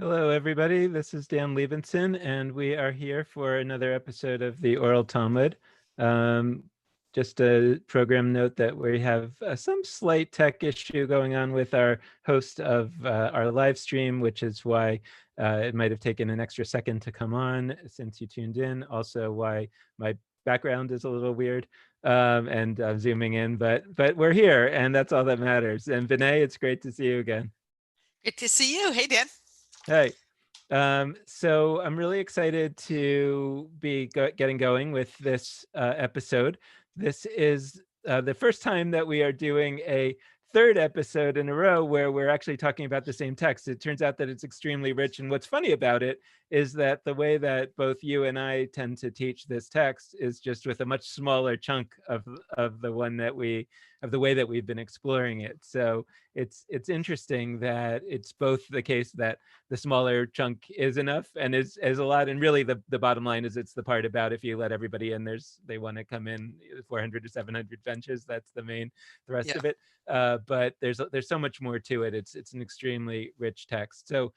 Hello, everybody. This is Dan Levinson, and we are here for another episode of the Oral Talmud. Um, just a program note that we have some slight tech issue going on with our host of our live stream, which is why it might have taken an extra second to come on since you tuned in. Also, why my background is a little weird and I'm zooming in, but we're here, and that's all that matters. And Vinay, it's great to see you again. Good to see you. Hey, Dan. Hey. So I'm really excited to be getting going with this episode. This is the first time that we are doing a third episode in a row where we're actually talking about the same text. It turns out that it's extremely rich. And what's funny about it is that the way that both you and I tend to teach this text is just with a much smaller chunk of the one that of the way that we've been exploring it. So it's interesting that it's both the case that the smaller chunk is enough and is a lot. And really the bottom line is it's the part about if you let everybody in, they want to come in 400 to 700 benches. That's the main thrust Yeah. of it. But there's so much more to it. It's an extremely rich text. So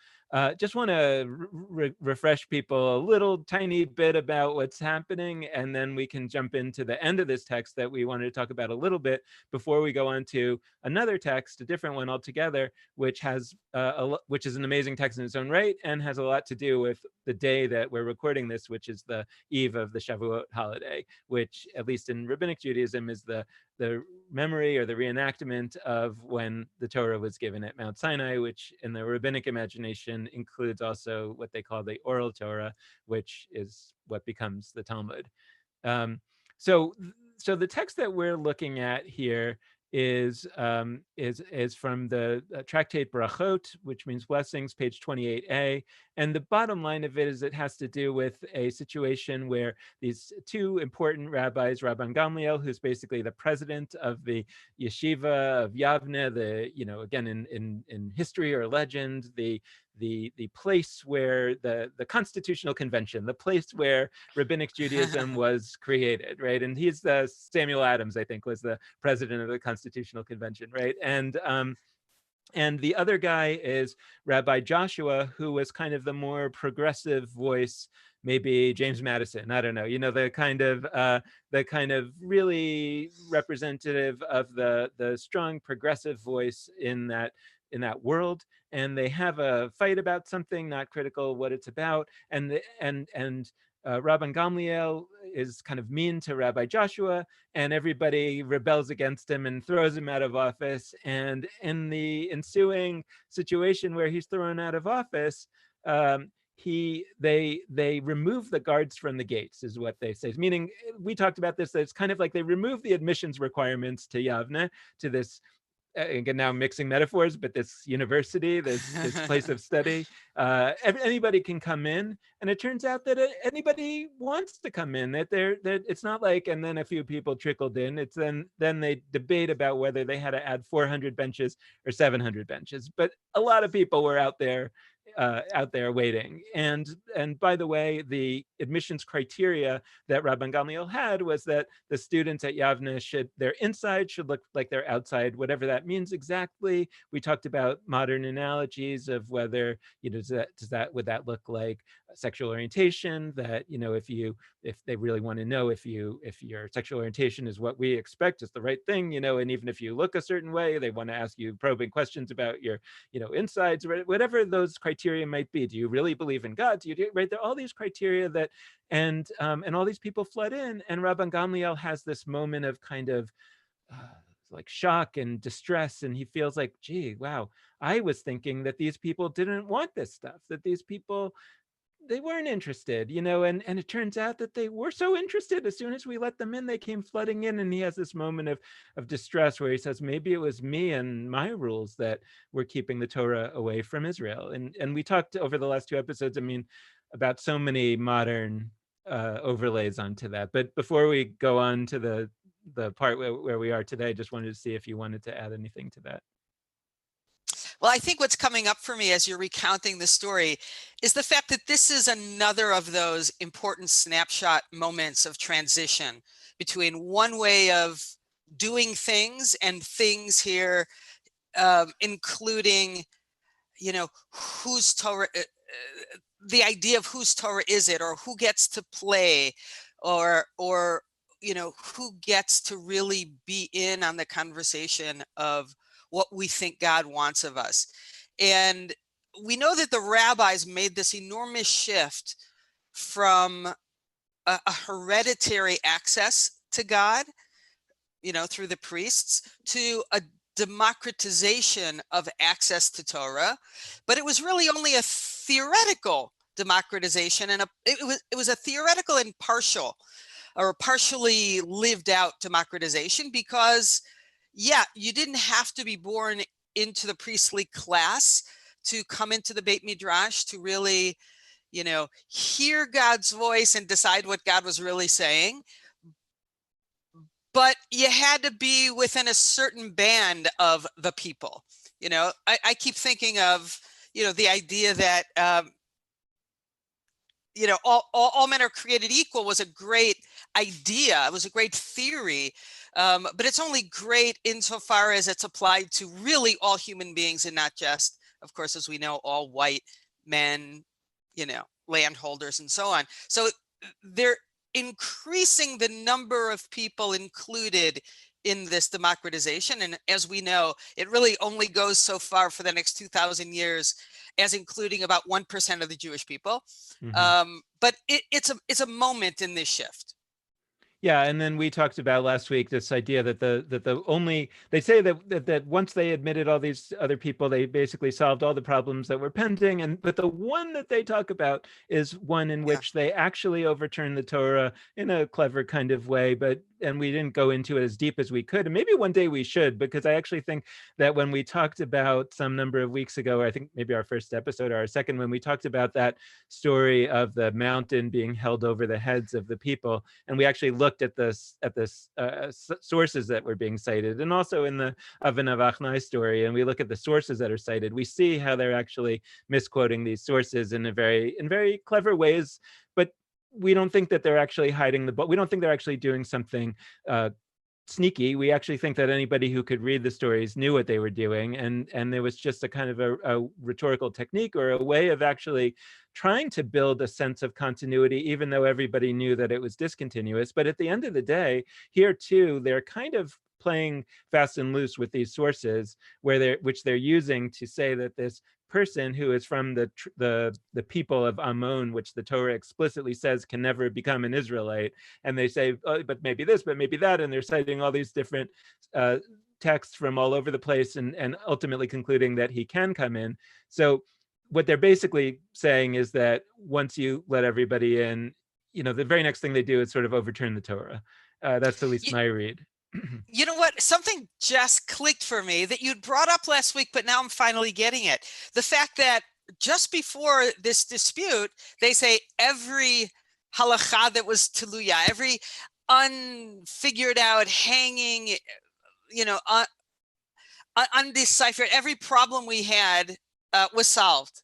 just want to refresh people a little tiny bit about what's happening, and then we can jump into the end of this text that we wanted to talk about a little bit before we go on to another text, a different one altogether, which has which is an amazing text in its own right and has a lot to do with the day that we're recording this, which is the eve of the Shavuot holiday, which at least in Rabbinic Judaism is the memory or the reenactment of when the Torah was given at Mount Sinai, which in the rabbinic imagination includes also what they call the Oral Torah, which is what becomes the Talmud. Um, so the text that we're looking at here is from the tractate Brachot, which means blessings, page 28a. And the bottom line of it is it has to do with a situation where these two important rabbis, Rabban Gamliel, who's basically the president of the yeshiva of Yavne, again in history or legend, the place where the Constitutional Convention, the place where Rabbinic Judaism was created, right? And he's Samuel Adams, I think, was the president of the Constitutional Convention, right? And the other guy is Rabbi Joshua, who was kind of the more progressive voice, maybe James Madison. I don't know. The kind of really representative of the strong progressive voice in that world. And they have a fight about something, not critical what it's about. And Rabban Gamliel is kind of mean to Rabbi Joshua, and everybody rebels against him and throws him out of office. And in the ensuing situation where he's thrown out of office, they remove the guards from the gates, is what they say. Meaning, we talked about this, that it's kind of like they remove the admissions requirements to Yavne, to this again, now I'm mixing metaphors, but this university, this place of study, anybody can come in, and it turns out that anybody wants to come in. That it's not like, and then a few people trickled in. It's then they debate about whether they had to add 400 benches or 700 benches. But a lot of people were out there waiting. And by the way, the admissions criteria that Rabban Gamliel had was that the students at Yavne their inside should look like their outside, whatever that means exactly. We talked about modern analogies of whether, would that look like sexual orientation, that, if they really want to know if your sexual orientation is what we expect is the right thing, and even if you look a certain way, they want to ask you probing questions about your, insides, whatever those criteria might be. Do you really believe in God? Right? There are all these criteria that, and all these people flood in, and Rabban Gamliel has this moment of kind of like shock and distress, and he feels like, gee, wow, I was thinking that these people didn't want this stuff, that these people, they weren't interested, and it turns out that they were so interested. As soon as we let them in, they came flooding in. And he has this moment of distress where he says, maybe it was me and my rules that were keeping the Torah away from Israel. And we talked over the last two episodes, about so many modern overlays onto that. But before we go on to the part where we are today, I just wanted to see if you wanted to add anything to that. Well, I think what's coming up for me as you're recounting the story is the fact that this is another of those important snapshot moments of transition between one way of doing things and things here, including, whose Torah, the idea of whose Torah is it, or who gets to play, or who gets to really be in on the conversation of what we think God wants of us. And we know that the rabbis made this enormous shift from a hereditary access to God, through the priests, to a democratization of access to Torah. But it was really only a theoretical democratization, and it was a theoretical and partial, or partially lived out democratization, because you didn't have to be born into the priestly class to come into the Beit Midrash to really hear God's voice and decide what God was really saying. But you had to be within a certain band of the people. I keep thinking of, the idea that, all men are created equal was a great idea. It was a great theory. But it's only great insofar as it's applied to really all human beings, and not just, of course, as we know, all white men, landholders and so on. So they're increasing the number of people included in this democratization. And as we know, it really only goes so far for the next 2,000 years, as including about 1% of the Jewish people. But it's a moment in this shift. Yeah, and then we talked about last week this idea that they say that once they admitted all these other people, they basically solved all the problems that were pending. But the one that they talk about is one in which they actually overturned the Torah in a clever kind of way. And we didn't go into it as deep as we could. And maybe one day we should, because I actually think that when we talked about some number of weeks ago, or I think maybe our first episode or our second, when we talked about that story of the mountain being held over the heads of the people, and we actually looked at this sources that were being cited, and also in the Avon of Achnai story, and we look at the sources that are cited, we see how they're actually misquoting these sources in very clever ways. But we don't think that they're actually hiding the book. We don't think they're actually doing something sneaky. We actually think that anybody who could read the stories knew what they were doing, and there was just a kind of a rhetorical technique, or a way of actually trying to build a sense of continuity, even though everybody knew that it was discontinuous. But at the end of the day, here too, they're kind of playing fast and loose with these sources, which they're using to say that this person who is from the people of Ammon, which the Torah explicitly says can never become an Israelite, and they say, oh, but maybe this, but maybe that, and they're citing all these different texts from all over the place, and ultimately concluding that he can come in. So what they're basically saying is that once you let everybody in, the very next thing they do is sort of overturn the Torah. That's at least my read. You know what? Something just clicked for me that you'd brought up last week, but now I'm finally getting it. The fact that just before this dispute, they say every halacha that was teluya, every unfigured out, hanging, undeciphered, every problem we had was solved.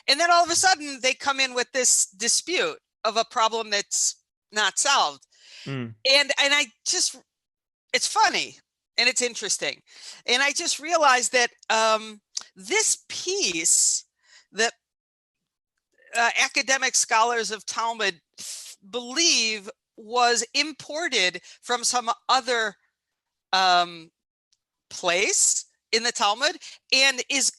And then all of a sudden they come in with this dispute of a problem that's not solved. And I just, it's funny and it's interesting. And I just realized that this piece that academic scholars of Talmud believe was imported from some other place in the Talmud, and is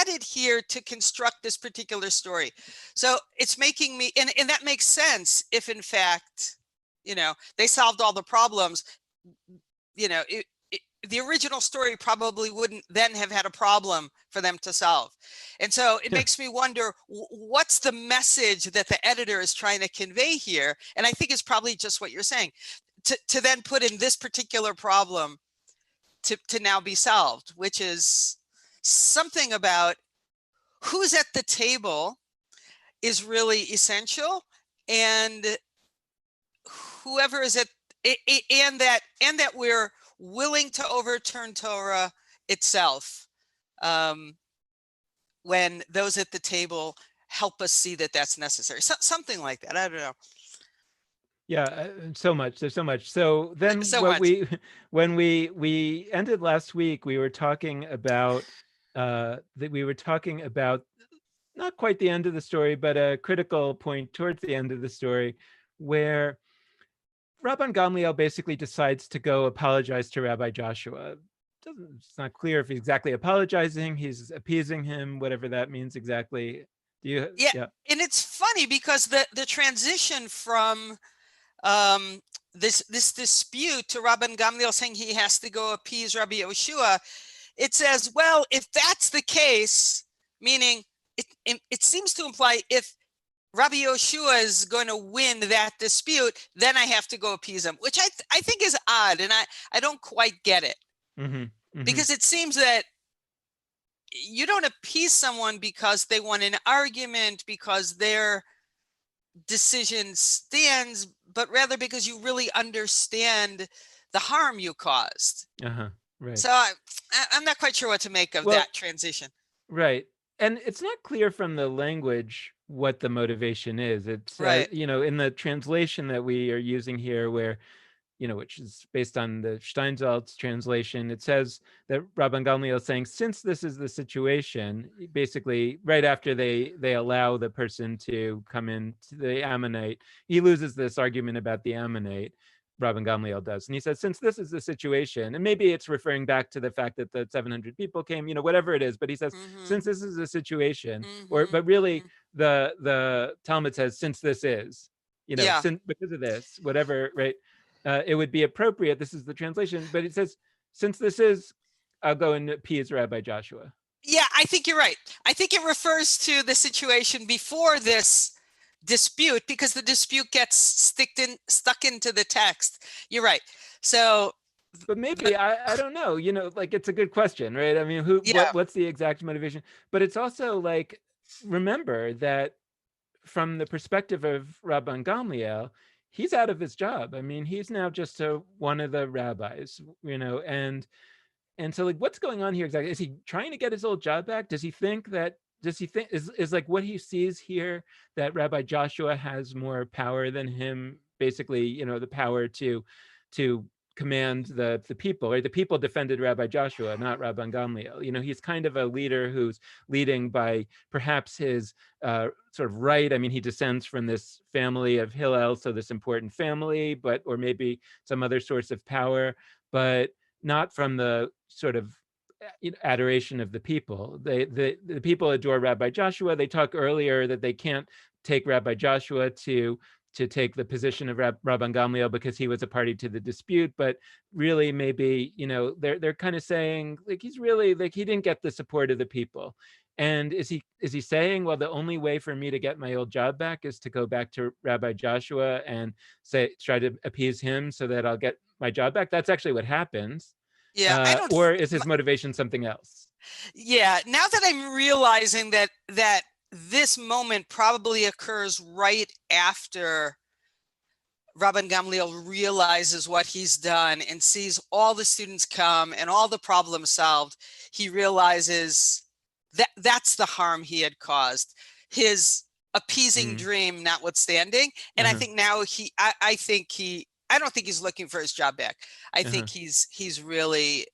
added here to construct this particular story. So it's making me, and that makes sense if in fact, they solved all the problems. The original story probably wouldn't then have had a problem for them to solve. And so it makes me wonder, what's the message that the editor is trying to convey here? And I think it's probably just what you're saying, to then put in this particular problem to now be solved, which is something about who's at the table is really essential, and whoever is at, and that we're willing to overturn Torah itself when those at the table help us see that that's necessary. Something like that. I don't know. Yeah, so much. There's so much. So then when we ended last week, we were talking about that we were talking about not quite the end of the story, but a critical point towards the end of the story, where Rabban Gamliel basically decides to go apologize to Rabbi Joshua. It's not clear if he's exactly apologizing, he's appeasing him, whatever that means exactly. Do you? Yeah, Yeah. and it's funny because the transition from this dispute to Rabban Gamliel saying he has to go appease Rabbi Yehoshua, it says, well, if that's the case, meaning it seems to imply if Rabbi Yehoshua is going to win that dispute, then I have to go appease him, which I think is odd, and I don't quite get it. Mm-hmm. Mm-hmm. Because it seems that you don't appease someone because they won an argument, because their decision stands, but rather because you really understand the harm you caused. Uh-huh. Right. So I'm not quite sure what to make of that transition. Right. And it's not clear from the language what the motivation is. It's, Right. in the translation that we are using here, where, which is based on the Steinsaltz translation, it says that Rabban Gamliel is saying, since this is the situation, basically right after they allow the person to come in, to the Ammonite, he loses this argument about the Ammonite. Rabban Gamliel does. And he says, since this is the situation, and maybe it's referring back to the fact that the 700 people came, whatever it is, but he says, since this is the situation, but really the Talmud says, since this is, since, because of this, whatever, right? It would be appropriate. This is the translation, but it says, since this is, I'll go and appease Rabbi Joshua. Yeah, I think you're right. I think it refers to the situation before this dispute, because the dispute gets stuck into the text. You're right. So, but maybe I don't know. Like, it's a good question, right? I mean, what's the exact motivation? But it's also like, remember that from the perspective of Rabban Gamliel, he's out of his job. I mean, he's now just one of the rabbis, and so, like, what's going on here exactly? Is he trying to get his old job back? Does he think is like what he sees here, that Rabbi Joshua has more power than him, basically, the power to command the people, right? The people defended Rabbi Joshua, not Rabban Gamliel. He's kind of a leader who's leading by perhaps his sort of right. I mean, he descends from this family of Hillel, so this important family, or maybe some other source of power, but not from the sort of adoration of the people. The people adore Rabbi Joshua. They talk earlier that they can't take Rabbi Joshua to take the position of Rabban Gamliel because he was a party to the dispute, but really maybe, they're kind of saying, like, he's really, like, he didn't get the support of the people. And is he saying, well, the only way for me to get my old job back is to go back to Rabbi Joshua and try to appease him so that I'll get my job back? That's actually what happens. Yeah, I don't. Or is his motivation something else? Yeah, now that I'm realizing that this moment probably occurs right after Rabban Gamliel realizes what he's done and sees all the students come and all the problems solved, he realizes that that's the harm he had caused, his appeasing dream notwithstanding. And I think now I don't think he's looking for his job back. I think he's really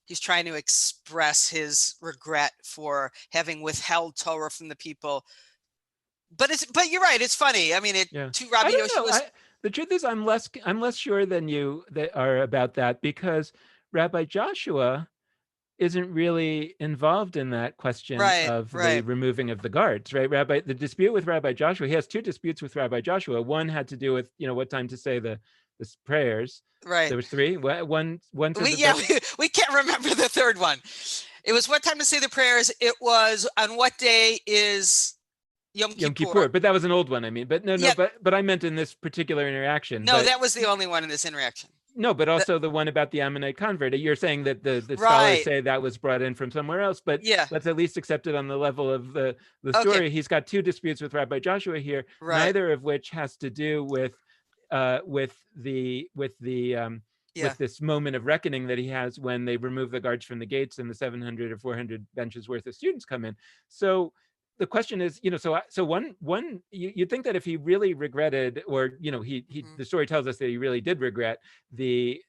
he's trying to express his regret for having withheld Torah from the people. But you're right. It's funny. I mean, to Rabbi Yoshua's. The truth is, I'm less sure than you that are about that, because Rabbi Joshua isn't really involved in that question of the removing of the guards, right? The dispute with Rabbi Joshua, he has two disputes with Rabbi Joshua. One had to do with, what time to say the prayers. Right. There was three. One. We can't remember the third one. It was what time to say the prayers. It was on what day is Yom Kippur. But that was an old one. I mean, but no, but I meant in this particular interaction. No, that was the only one in this interaction. No, but also the one about the Ammonite convert. You're saying that the scholars say that was brought in from somewhere else, but let's at least accept it on the level of the story. Okay. He's got two disputes with Rabbi Joshua here, neither of which has to do with this moment of reckoning that he has when they remove the guards from the gates and the 700 or 400 benches worth of students come in. So the question is, so one, you'd think that if he really regretted, or, the story tells us that he really did regret the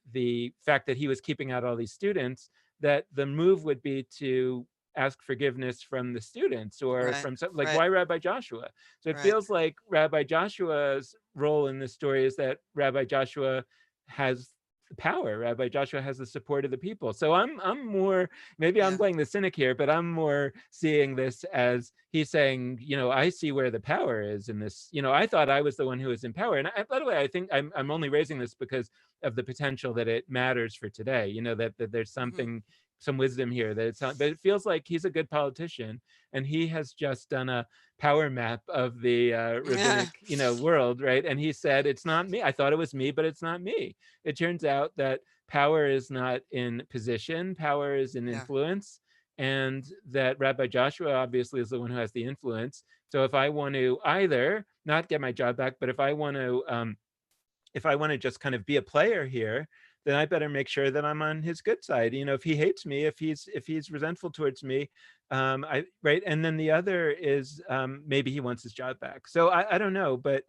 fact that he was keeping out all these students, that the move would be to ask forgiveness from the students or Right. from some, like, Right. why Rabbi Joshua? So it Right. feels like Rabbi Joshua's role in this story is that Rabbi Joshua has the power. Rabbi Joshua has the support of the people. So I'm more, maybe I'm Yeah. playing the cynic here, but I'm more seeing this as he's saying, I see where the power is in this. I thought I was the one who was in power. And by the way, I think I'm only raising this because of the potential that it matters for today. That there's Hmm. some wisdom here, that it's not, but it feels like he's a good politician, and he has just done a power map of the Yeah. rabbinic world, right? And he said, it's not me. I thought it was me, but it's not me. It turns out that power is not in position, power is in Yeah. influence, and that Rabbi Joshua obviously is the one who has the influence. So if I want to either not get my job back, but if I want to just kind of be a player here, then I better make sure that I'm on his good side. If he hates me, if he's resentful towards me, I right. And then the other is maybe he wants his job back. So I don't know, but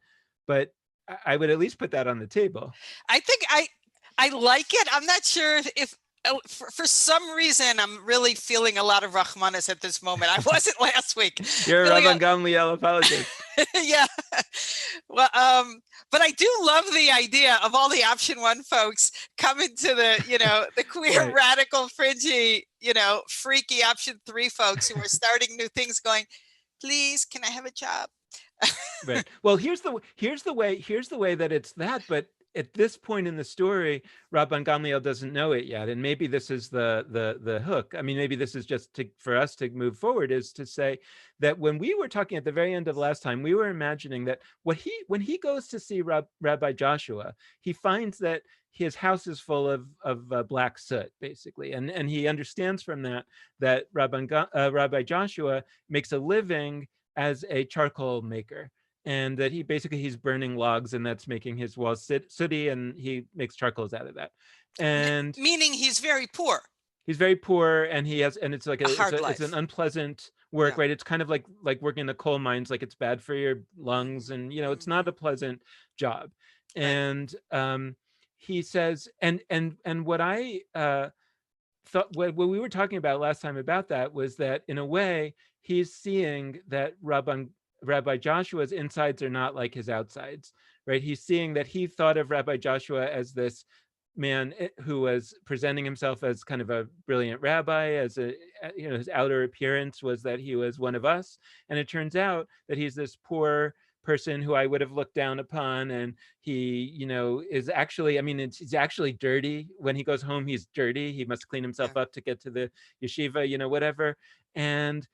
I would at least put that on the table. I think I like it. I'm not sure if for some reason I'm really feeling a lot of Rahmanis at this moment. I wasn't last week. You're a Feeling Rabban Gamliel apologist. yeah. Well, but I do love the idea of all the option one folks coming to the queer, Right. radical, fringy, freaky option three folks who are starting new things going, please, can I have a job? Right. Well, here's the way that it's that, but at this point in the story, Rabban Gamliel doesn't know it yet, and maybe this is the hook. I mean, maybe this is just for us to move forward, is to say that when we were talking at the very end of last time, we were imagining that when he goes to see Rabbi Joshua, he finds that his house is full of black soot, basically, and he understands from that Rabbi Joshua makes a living as a charcoal maker, and that he's burning logs, and that's making his walls sooty, and he makes charcoals out of that. And Meaning he's very poor. he's very poor, and it's like A hard it's an life. unpleasant work, Yeah. right? It's kind of like working in the coal mines, like it's bad for your lungs, and it's not a pleasant job. Right. And he says, and what I thought, what we were talking about last time about that, was that in a way he's seeing that Rabbi Joshua's insides are not like his outsides, right? He's seeing that he thought of Rabbi Joshua as this man who was presenting himself as kind of a brilliant rabbi, as his outer appearance was that he was one of us, and it turns out that he's this poor person who I would have looked down upon, and he is actually, I mean, he's actually dirty. When he goes home, he's dirty. He must clean Yeah. himself up to get to the yeshiva, whatever. And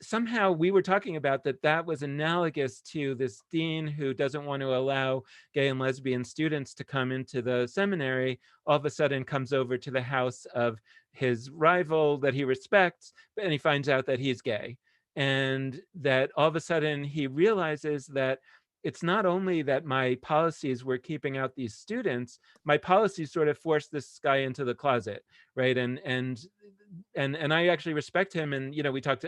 somehow we were talking about that was analogous to this dean who doesn't want to allow gay and lesbian students to come into the seminary, all of a sudden comes over to the house of his rival that he respects, and he finds out that he's gay. And that all of a sudden he realizes that it's not only that my policies were keeping out these students, my policies sort of forced this guy into the closet, right? And I actually respect him. And I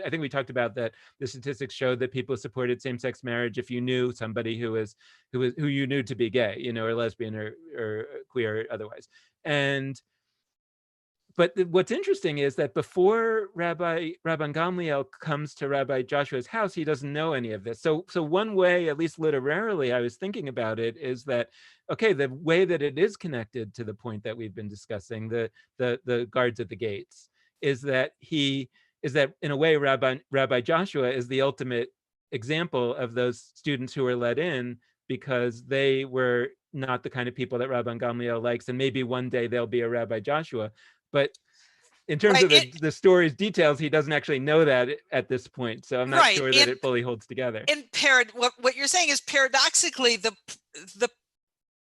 think we talked about that. The statistics showed that people supported same-sex marriage if you knew somebody who you knew to be gay, or lesbian or queer or otherwise. But what's interesting is that before Rabban Gamliel comes to Rabbi Joshua's house, he doesn't know any of this. So one way, at least literarily, I was thinking about it, is that, okay, the way that it is connected to the point that we've been discussing, the guards at the gates, is that in a way Rabbi Joshua is the ultimate example of those students who were let in because they were not the kind of people that Rabban Gamliel likes, and maybe one day they'll be a Rabbi Joshua. But in terms Right. of the story's details, he doesn't actually know that at this point. So I'm not Right. sure that it fully holds together. And what you're saying is paradoxically the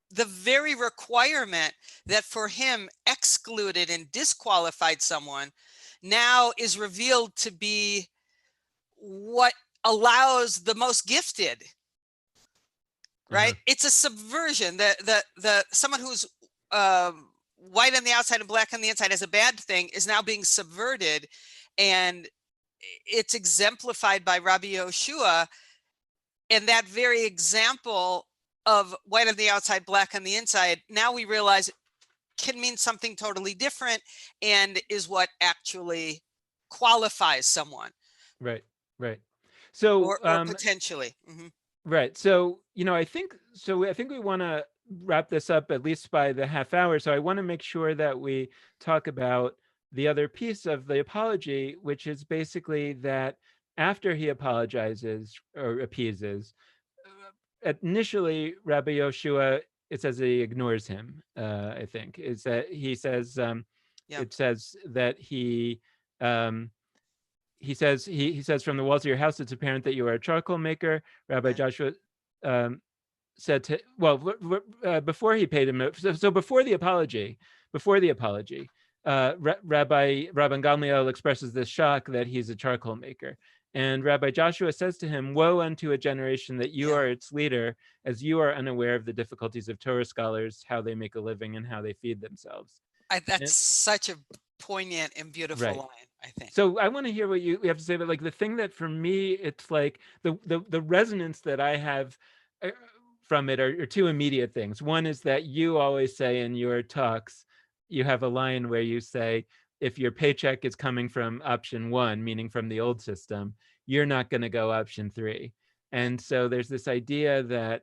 very requirement that for him excluded and disqualified someone now is revealed to be what allows the most gifted. Right. It's a subversion. The someone who's white on the outside and black on the inside as a bad thing is now being subverted, and it's exemplified by Rabbi Yoshua. And that very example of white on the outside, black on the inside, now we realize can mean something totally different and is what actually qualifies someone Right. Right. So, or potentially. right. So, I think we want to wrap this up at least by the half hour. So I want to make sure that we talk about the other piece of the apology, which is basically that after he apologizes or appeases, initially Rabbi Yoshua, it says he ignores him. I think is that he says Yeah. it says that um, he says, from the walls of your house it's apparent that you are a charcoal maker. Rabbi Right. Joshua said to, well, before he paid him, so before the apology, Rabbi Gamliel expresses this shock that he's a charcoal maker. And Rabbi Joshua says to him, woe unto a generation that you Yeah. are its leader, as you are unaware of the difficulties of Torah scholars, how they make a living and how they feed themselves. That's And, such a poignant and beautiful right. line, I think. So I want to hear what you have to say, but like the thing that for me, it's like the resonance that I have uh, from it are two immediate things. One is that you always say in your talks, you have a line where you say, if your paycheck is coming from option one, meaning from the old system, you're not going to go option three. Right. And so there's this idea that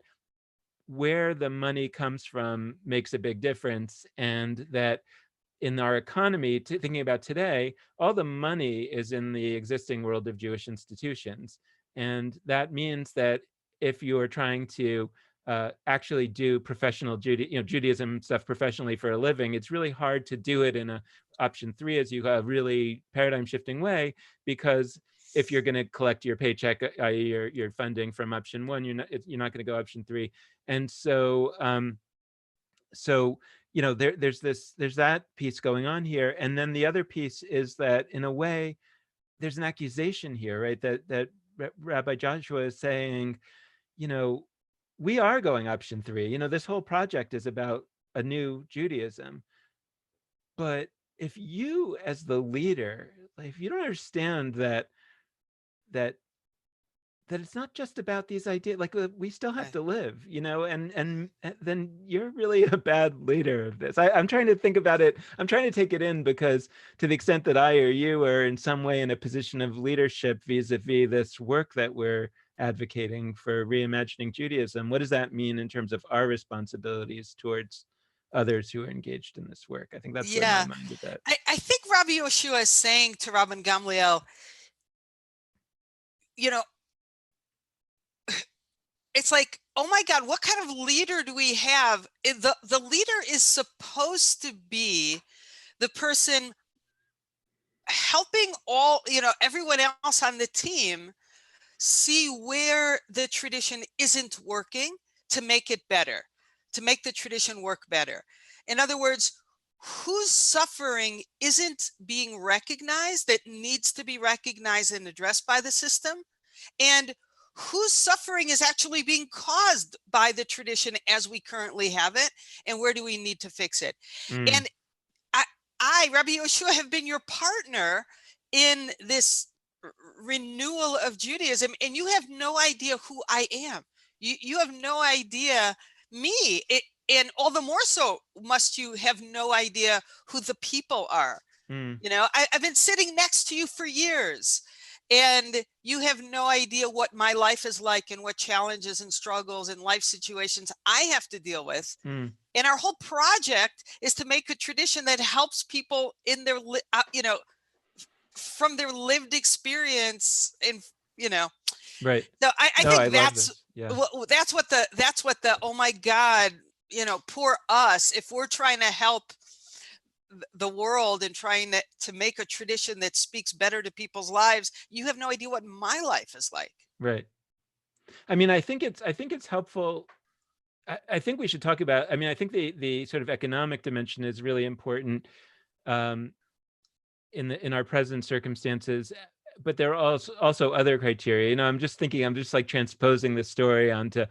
where the money comes from makes a big difference, and that in our economy, thinking about today, all the money is in the existing world of Jewish institutions. And that means that if you're trying to actually do professional Judaism stuff professionally for a living, it's really hard to do it in a option three, as you have really paradigm shifting way, because if you're going to collect your paycheck, i.e. your funding from option one, you're not going to go option three. And so there's that piece going on here, and then the other piece is that in a way there's an accusation here, right, that Rabbi Joshua is saying, we are going option three. This whole project is about a new Judaism, but if you as the leader, like, if you don't understand that that it's not just about these ideas, like, we still have Right. to live, and then you're really a bad leader of this. I'm trying to think about it. I'm trying to take it in, because to the extent that I or you are in some way in a position of leadership vis-a-vis this work that we're advocating for reimagining Judaism, what does that mean in terms of our responsibilities towards others who are engaged in this work? I think that's where my Yeah. mind is at. I think Rabbi Yoshua is saying to Rabban Gamliel, you know, it's like, oh my God, what kind of leader do we have? The leader is supposed to be the person helping everyone else on the team see where the tradition isn't working to make it better, to make the tradition work better. In other words, whose suffering isn't being recognized that needs to be recognized and addressed by the system, and whose suffering is actually being caused by the tradition as we currently have it, and where do we need to fix it? Mm, And I, Rabbi Yoshua, have been your partner in this renewal of Judaism, and you have no idea who I am. You have no idea me. And all the more so must you have no idea who the people are. mm, I've been sitting next to you for years, and you have no idea what my life is like and what challenges and struggles and life situations I have to deal with. mm. And our whole project is to make a tradition that helps people in their, from their lived experience. And, Right. so I No, I think love this. Yeah. that's what the, oh my God, poor us, if we're trying to help the world and trying to make a tradition that speaks better to people's lives, you have no idea what my life is like. Right. I mean, I think it's helpful. I think we should talk about. I mean, I think the sort of economic dimension is really important um, in our present circumstances, but there are also other criteria. I'm just thinking. I'm just like transposing the story onto,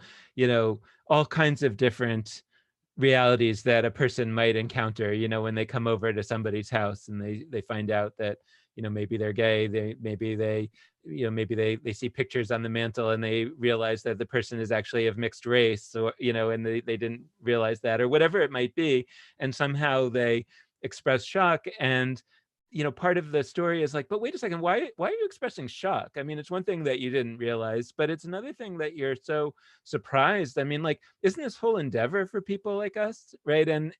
all kinds of different realities that a person might encounter, when they come over to somebody's house and they find out that, maybe they're gay, maybe they see pictures on the mantle and they realize that the person is actually of mixed race, or and they didn't realize that, or whatever it might be, and somehow they express shock. And part of the story is like, but wait a second, why are you expressing shock? I mean, it's one thing that you didn't realize, but it's another thing that you're so surprised. I mean, like, isn't this whole endeavor for people like us, right? And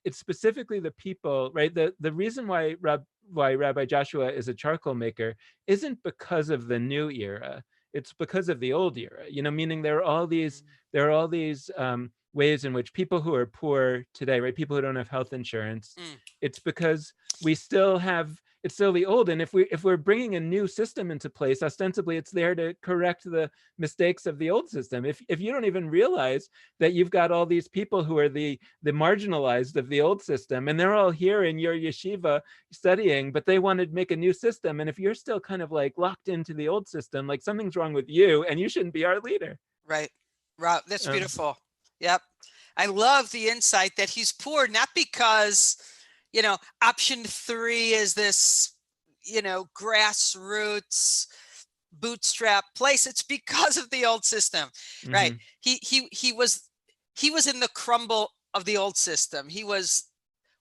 it's specifically the people, right? The reason why Rabbi Joshua is a charcoal maker isn't because of the new era. It's because of the old era, meaning there are all these ways in which people who are poor today, right, people who don't have health insurance, Mm. it's because it's still the old. And if we're bringing a new system into place, ostensibly it's there to correct the mistakes of the old system. If you don't even realize that you've got all these people who are the marginalized of the old system, and they're all here in your yeshiva studying, but they want to make a new system, and if you're still kind of like locked into the old system, like, something's wrong with you and you shouldn't be our leader. Right. Wow, that's um, beautiful. Yep. I love the insight that he's poor, not because, option 3 is this, grassroots bootstrap place. It's because of the old system, right? mhm. He was in the crumble of the old system. He was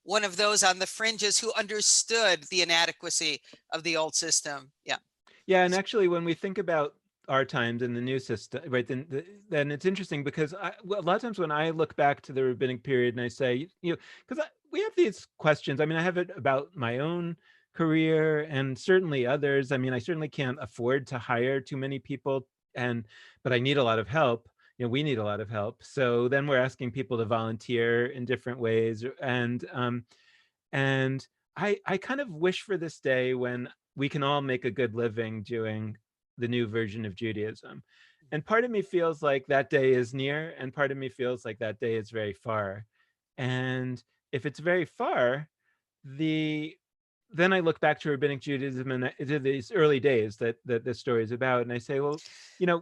one of those on the fringes who understood the inadequacy of the old system. Yeah. Yeah, and actually, when we think about our times in the new system, right, then it's interesting because a lot of times when I look back to the rabbinic period and I say, because we have these questions. I mean, I have it about my own career and certainly others. I mean, I certainly can't afford to hire too many people, but I need a lot of help. We need a lot of help. So then we're asking people to volunteer in different ways, and I kind of wish for this day when we can all make a good living doing the new version of Judaism. And part of me feels like that day is near, and part of me feels like that day is very far. And if it's very far, the then I look back to rabbinic Judaism and to these early days that this story is about, and I say, well,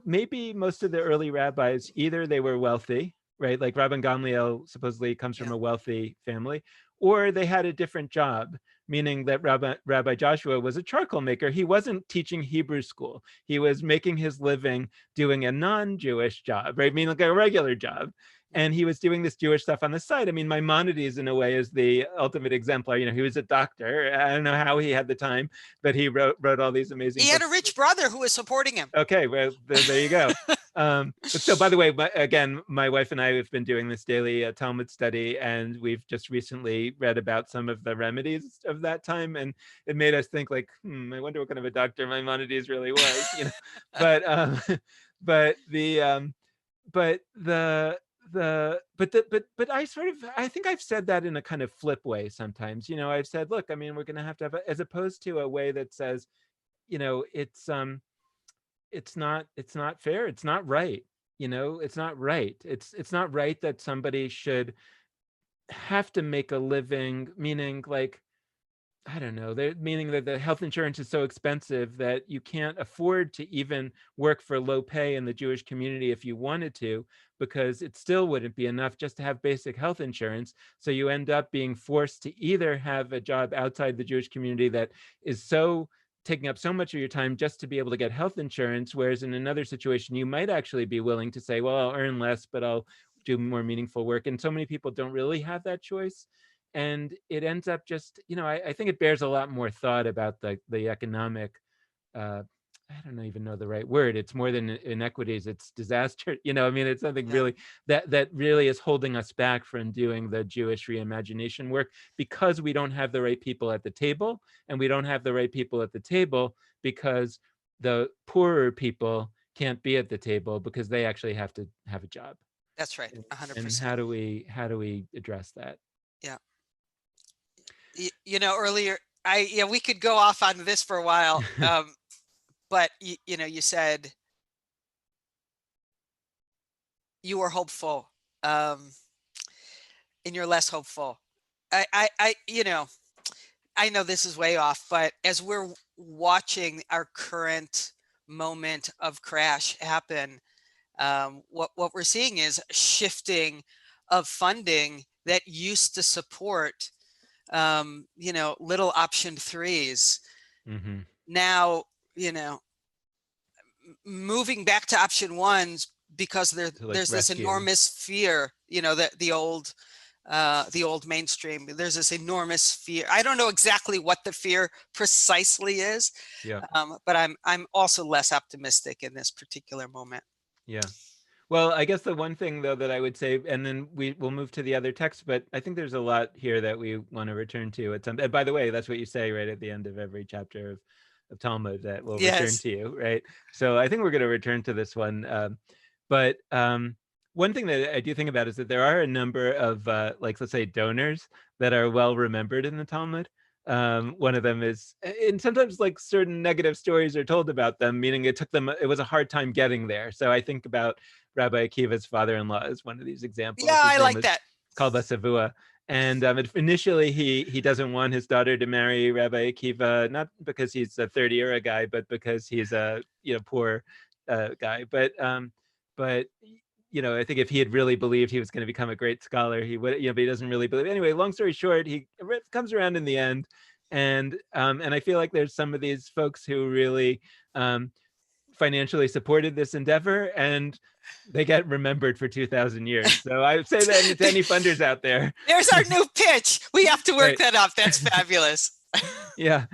maybe most of the early rabbis, either they were wealthy, right? Like Rabban Gamliel supposedly comes from Yeah. a wealthy family, or they had a different job, meaning that Rabbi Joshua was a charcoal maker. He wasn't teaching Hebrew school. He was making his living doing a non-Jewish job, right? Meaning like a regular job. And he was doing this Jewish stuff on the side. I mean, Maimonides, in a way, is the ultimate exemplar. He was a doctor. I don't know how he had the time, but he wrote all these amazing He had a books. rich brother who was supporting him. Okay, well, there you go. But so, by the way, again, my wife and I have been doing this daily Talmud study, and we've just recently read about some of the remedies of that time, and it made us think, like, I wonder what kind of a doctor Maimonides really was. But but the but I think I've said that in a kind of flip way sometimes. I've said, look, I mean, we're going to have as opposed to a way that says, it's not fair, it's not right. It's not right. It's not right that somebody should have to make a living, meaning, like, I don't know, meaning that the health insurance is so expensive that you can't afford to even work for low pay in the Jewish community if you wanted to, because it still wouldn't be enough just to have basic health insurance. So you end up being forced to either have a job outside the Jewish community that is so taking up so much of your time just to be able to get health insurance, whereas in another situation you might actually be willing to say, well, I'll earn less, but I'll do more meaningful work. And so many people don't really have that choice, and it ends up just, I think it bears a lot more thought about the economic, uh, I don't even know the right word. It's more than inequities, it's disaster. I mean, it's something Yeah. really that really is holding us back from doing the Jewish reimagination work, because we don't have the right people at the table, and we don't have the right people at the table because the poorer people can't be at the table because they actually have to have a job. That's right. And 100%. how do we address that? Yeah. Earlier, we could go off on this for a while. But you said you were hopeful, and you're less hopeful. I know this is way off, but as we're watching our current moment of crash happen, what we're seeing is shifting of funding that used to support little option threes. Mm-hmm. Now, moving back to option ones because To like there's this rescue. enormous fear, the old mainstream. There's this enormous fear. I don't know exactly what the fear precisely is, Yeah. but I'm also less optimistic in this particular moment. Yeah. Well, I guess the one thing though that I would say, and then we will move to the other text, but I think there's a lot here that we want to return to at some. And by the way, that's what you say right at the end of every chapter of Talmud, that we'll return Yes. to you, right? So I think we're going to return to this one. But one thing that I do think about is that there are a number of like, let's say, donors that are well remembered in the Talmud. One of them is, and sometimes like certain negative stories are told about them, meaning it was a hard time getting there. So I think about Rabbi Akiva's father-in-law is one of these Yeah, examples. His I name like was that. called Basavua. And initially, he doesn't want his daughter to marry Rabbi Akiva, not because he's a 30-era guy, but because he's a poor guy. But I think if he had really believed he was going to become a great scholar, he would. But he doesn't really believe. Anyway, long story short, he comes around in the end, and I feel like there's some of these folks who really financially supported this endeavor, and they get remembered for 2,000 years. So I would say that to any funders out there. There's our new pitch. We have to work Right. that up. That's fabulous. Yeah.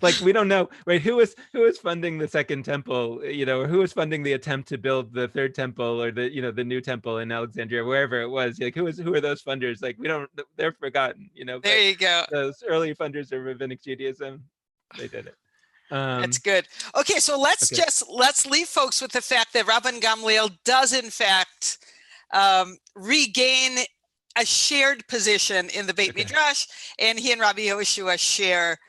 Like, we don't know, right? Who was funding the second temple, or who was funding the attempt to build the third temple, or the new temple in Alexandria, wherever it was. Like, who are those funders? Like, we don't, they're forgotten, There but you go. those early funders of rabbinic Judaism, they did it. That's good. Okay, so let's Okay. leave folks with the fact that Rabban Gamliel does in fact regain a shared position in the Beit Okay. Midrash, and he and Rabbi Yehoshua share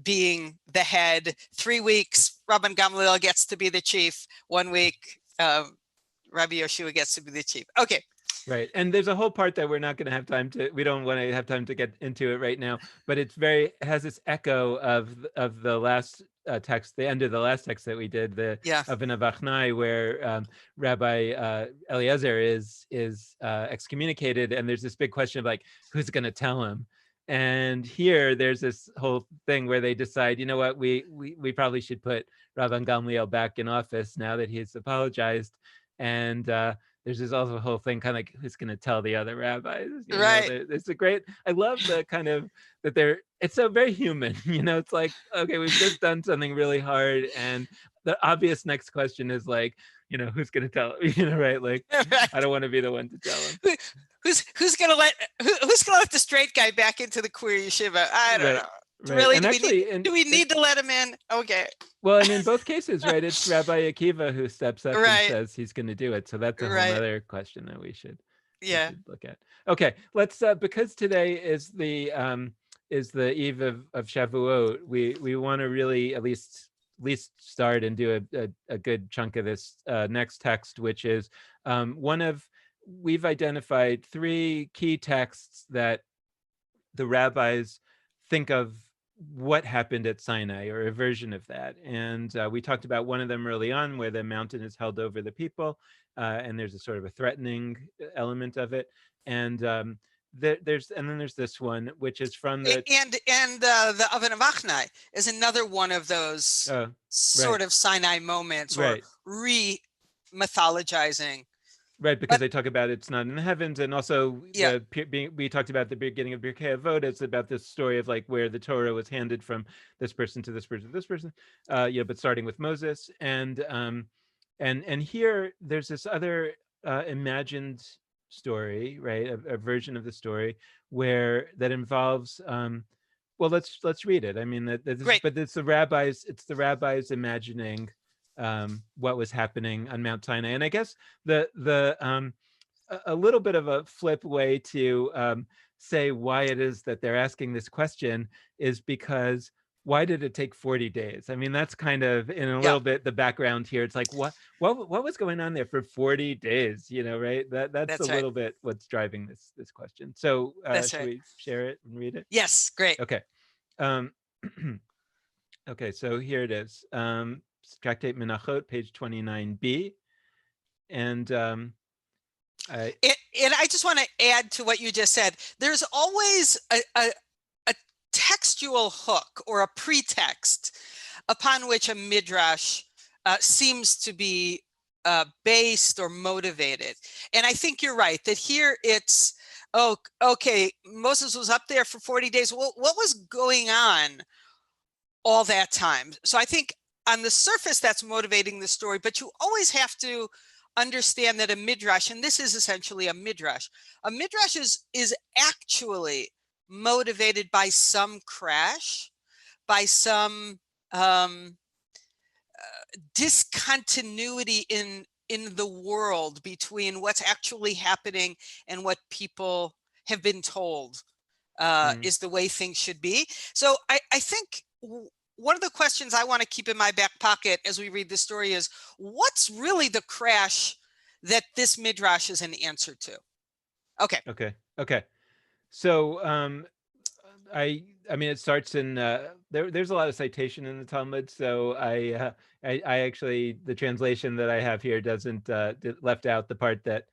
being the head. 3 weeks, Rabban Gamliel gets to be the chief. 1 week, Rabbi Yehoshua gets to be the chief. Okay. Right. And there's a whole part that we don't want to have time to get into it right now, but it has this echo of the last text, the end of the last text that we did, the Yeah. Avnei Vachnai, where Rabbi Eliezer is excommunicated, and there's this big question of like, who's going to tell him? And here there's this whole thing where they decide, you know what, we probably should put Rabban Gamliel back in office now that he's apologized. And there's this also whole thing kind of like, who's going to tell the other rabbis? Right. It's a great, I love the kind of that it's so very human, it's like, okay, we've just done something really hard. And the obvious next question is like, who's going to tell him, right? Like, Right. I don't want to be the one to tell him. Who's gonna let the straight guy back into the queer yeshiva? I don't know. Right. Really, And do we need to let him in? Okay. Well, and in both cases, right, it's Rabbi Akiva who steps up and Right. says he's going to do it. So that's a whole Right. other question that we should Yeah. look at. Okay, let's because today is the eve of Shavuot. We want to really at least start and do a good chunk of this next text, which is we've identified 3 key texts that the rabbis think of what happened at Sinai, or a version of that. And we talked about one of them early on, where the mountain is held over the people, and there's a sort of a threatening element of it. And there's this one, which is from the and the Oven of Achnai is another one of those sort of Sinai moments, or re-mythologizing. Right, because they talk about it's not in the heavens, and also we talked about the beginning of Pirkei Avot. It's about this story of like where the Torah was handed from this person to this person to this person, but starting with Moses, and here there's this other imagined story, right, a version of the story that involves. Well, let's read it. I mean, but it's the rabbis imagining what was happening on Mount Sinai. And I guess a little bit of a flip way to say why it is that they're asking this question is because why did it take 40 days? I mean, that's kind of in a little bit the background here. It's like, what was going on there for 40 days? Right? That's a little bit what's driving this question. So should we share it and read it? Yes, great. Okay. Okay, so here it is. Tractate Menachot, page 29b. And I And I just want to add to what you just said. There's always a textual hook or a pretext upon which a midrash seems to be based or motivated. And I think you're right that here it's, oh, okay, Moses was up there for 40 days. Well, what was going on all that time? So I think on the surface that's motivating the story, but you always have to understand that a midrash, and this is essentially a midrash is actually motivated by some crash, by some discontinuity in the world between what's actually happening and what people have been told is the way things should be. So I think one of the questions I want to keep in my back pocket as we read the story is, what's really the crash that this midrash is an answer to? Okay. Okay. So I mean, it starts in there's a lot of citation in the Talmud. So I actually, the translation that I have here doesn't left out the part that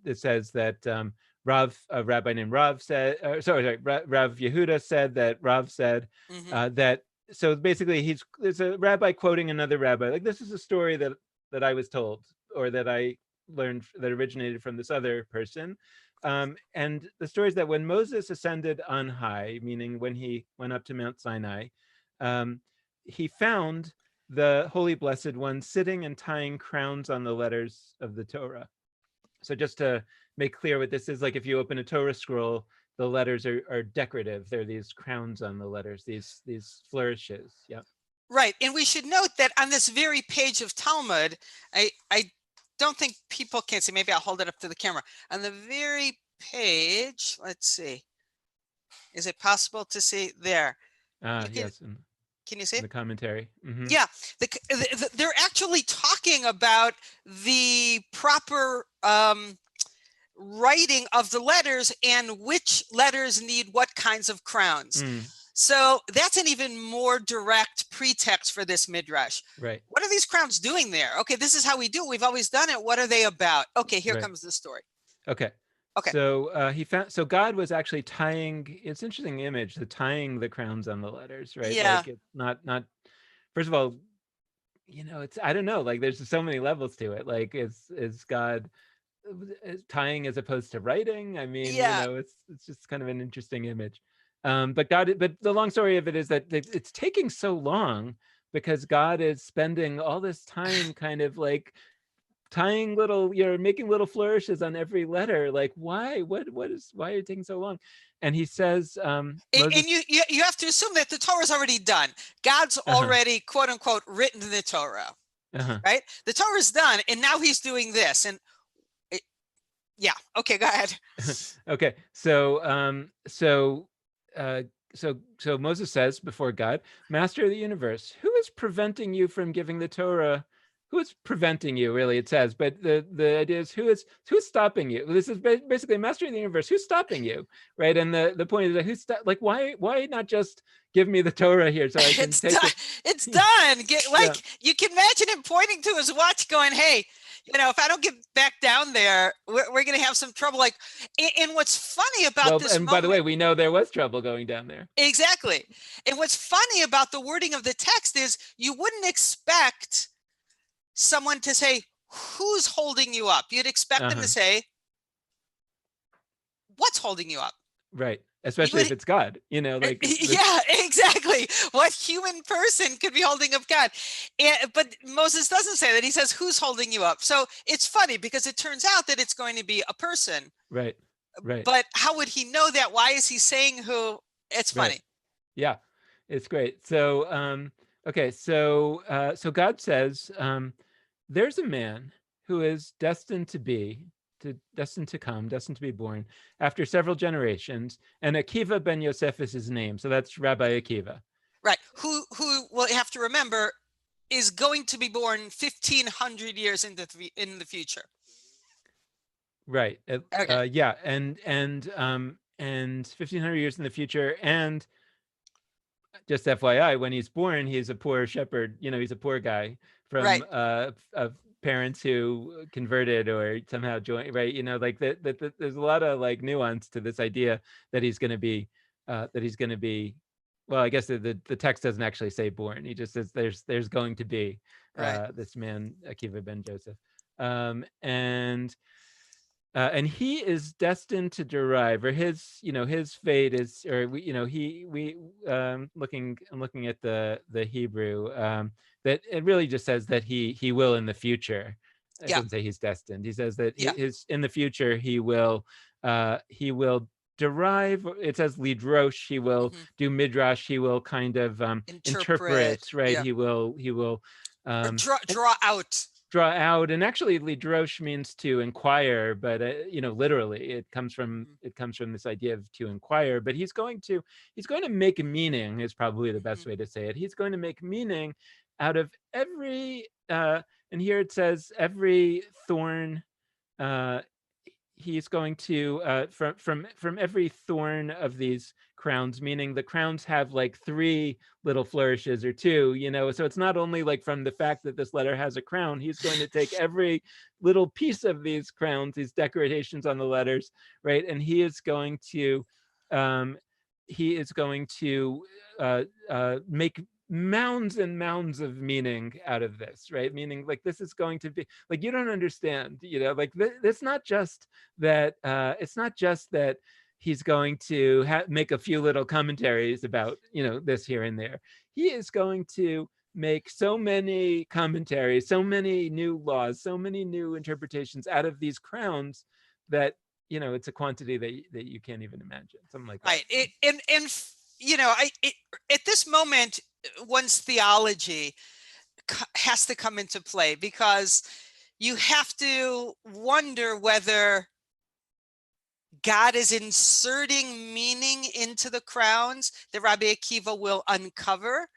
it says that Rav, a rabbi named Rav said, sorry, Rav Yehuda said that Rav said that. So basically, it's a rabbi quoting another rabbi. Like, this is a story that I was told, or that I learned, that originated from this other person. And the story is that when Moses ascended on high, meaning when he went up to Mount Sinai, he found the Holy Blessed One sitting and tying crowns on the letters of the Torah. So just to make clear what this is, like if you open a Torah scroll, the letters are decorative. They're these crowns on the letters, these flourishes. Yeah. Right. And we should note that on this very page of Talmud, I don't think people can see. Maybe I'll hold it up to the camera. On the very page, let's see. Is it possible to see there? Yes. Can you see the commentary? Yeah, they're actually talking about the proper writing of the letters and which letters need what kinds of crowns. So that's an even more direct pretext for this midrash. Right. What are these crowns doing there? Okay, this is how we do it. We've always done it. What are they about? Okay, here comes the story. Okay. Okay. So he found. So God was actually tying. It's an interesting image, the tying the crowns on the letters, right? Yeah. Like, it's not. First of all, it's, I don't know. Like, there's so many levels to it. Like, is God tying as opposed to writing? I mean, Yeah. it's just kind of an interesting image. But the long story of it is that it's taking so long because God is spending all this time kind of like tying little, making little flourishes on every letter. Like, why? Why are you taking so long? And he says, Moses, and you have to assume that the Torah is already done. God's already, quote unquote, written the Torah, right? The Torah is done, and now he's doing this. And yeah, okay, go ahead. Okay, so Moses says before God, Master of the universe, who is preventing you from giving the Torah? Who is preventing you, really, it says, but the idea is who's stopping you? This is basically Master of the universe, who's stopping you, right? And the point is that why not just give me the Torah here so I can take it? It's done. You can imagine him pointing to his watch going, hey, if I don't get back down there, we're going to have some trouble. Like, and what's funny about this and moment, by the way, we know there was trouble going down there. Exactly. And what's funny about the wording of the text is you wouldn't expect someone to say, who's holding you up? You'd expect them to say, what's holding you up? Right. Especially if it's God, like. Yeah, exactly. What human person could be holding up God? But Moses doesn't say that. He says, who's holding you up? So it's funny because it turns out that it's going to be a person. Right. But how would he know that? Why is he saying who? It's funny. Right. Yeah, it's great. So, okay. So God says, there's a man who is destined to come, destined to be born after several generations, and Akiva ben Yosef is his name. So that's Rabbi Akiva. Right. Who we'll have to remember is going to be born 1,500 years in the future. Right. Yeah. And 1,500 years in the future. And just FYI, when he's born, he's a poor shepherd. He's a poor guy from parents who converted or somehow joined, right? Like that there's a lot of like nuance to this idea that he's going to be well, I guess the text doesn't actually say born. He just says there's going to be Right. this man Akiva ben Joseph, and he is destined to derive, or his his fate is, or we looking, I'm looking at the Hebrew, that it really just says that he will in the future. It Yeah. doesn't say he's destined. He says that Yeah. his in the future he will derive. It says lidrosh. He will Hmm. do midrash. He will kind of Interpret. interpret. Right. Yeah. He will Or um, draw out. draw out. And actually lidrosh means to inquire, but literally Hmm. it comes from this idea of to inquire. But he's going to make a meaning, is probably the Hmm. best way to say it. He's going to make meaning out of every and here it says every thorn. uh he's going to from every thorn of these crowns, meaning the crowns have like three little flourishes or two, so it's not only like from the fact that this letter has a crown. He's going to take every little piece of these crowns, these decorations on the letters, right, and um he is going to make mounds and mounds of meaning out of this, right? Meaning, like, this is going to be like, you don't understand, like it's not just that he's going to make a few little commentaries about this here and there. He is going to make so many commentaries, so many new laws, so many new interpretations out of these crowns that it's a quantity that you can't even imagine, something like that. Right. At this moment, one's theology has to come into play, because you have to wonder whether God is inserting meaning into the crowns that Rabbi Akiva will uncover.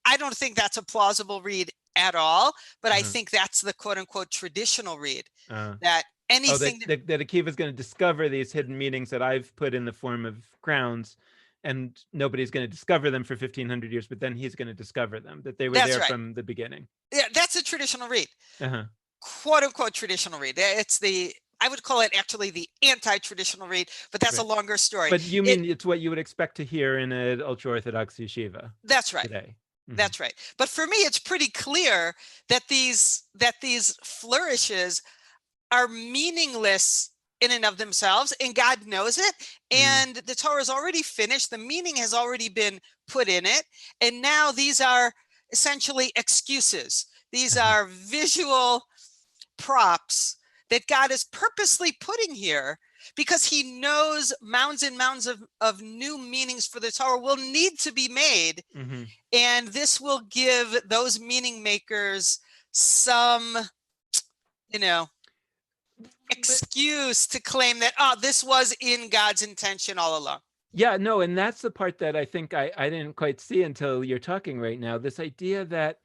I don't think that's a plausible read at all, but I Uh-huh. think that's the quote unquote traditional read, uh that Oh, anything that Akiva is going to discover these hidden meanings that I've put in the form of crowns, and nobody's going to discover them for 1,500 years, but then he's going to discover them, that they were that's there right. from the beginning. Yeah, that's a traditional read. Uh-huh. Quote unquote traditional read. I would call it actually the anti-traditional read, but that's a Right. longer story. But you mean it's what you would expect to hear in an ultra-Orthodox yeshiva That's right. today? Mm-hmm. That's right. But for me, it's pretty clear that these flourishes are meaningless in and of themselves, and God knows it. And the Torah is already finished. The meaning has already been put in it. And now these are essentially excuses. These are visual props that God is purposely putting here, because he knows mounds and mounds of new meanings for the Torah will need to be made. Mm-hmm. And this will give those meaning makers some, excuse to claim that, this was in God's intention all along. Yeah, no, and that's the part that I think I didn't quite see until you're talking right now. This idea that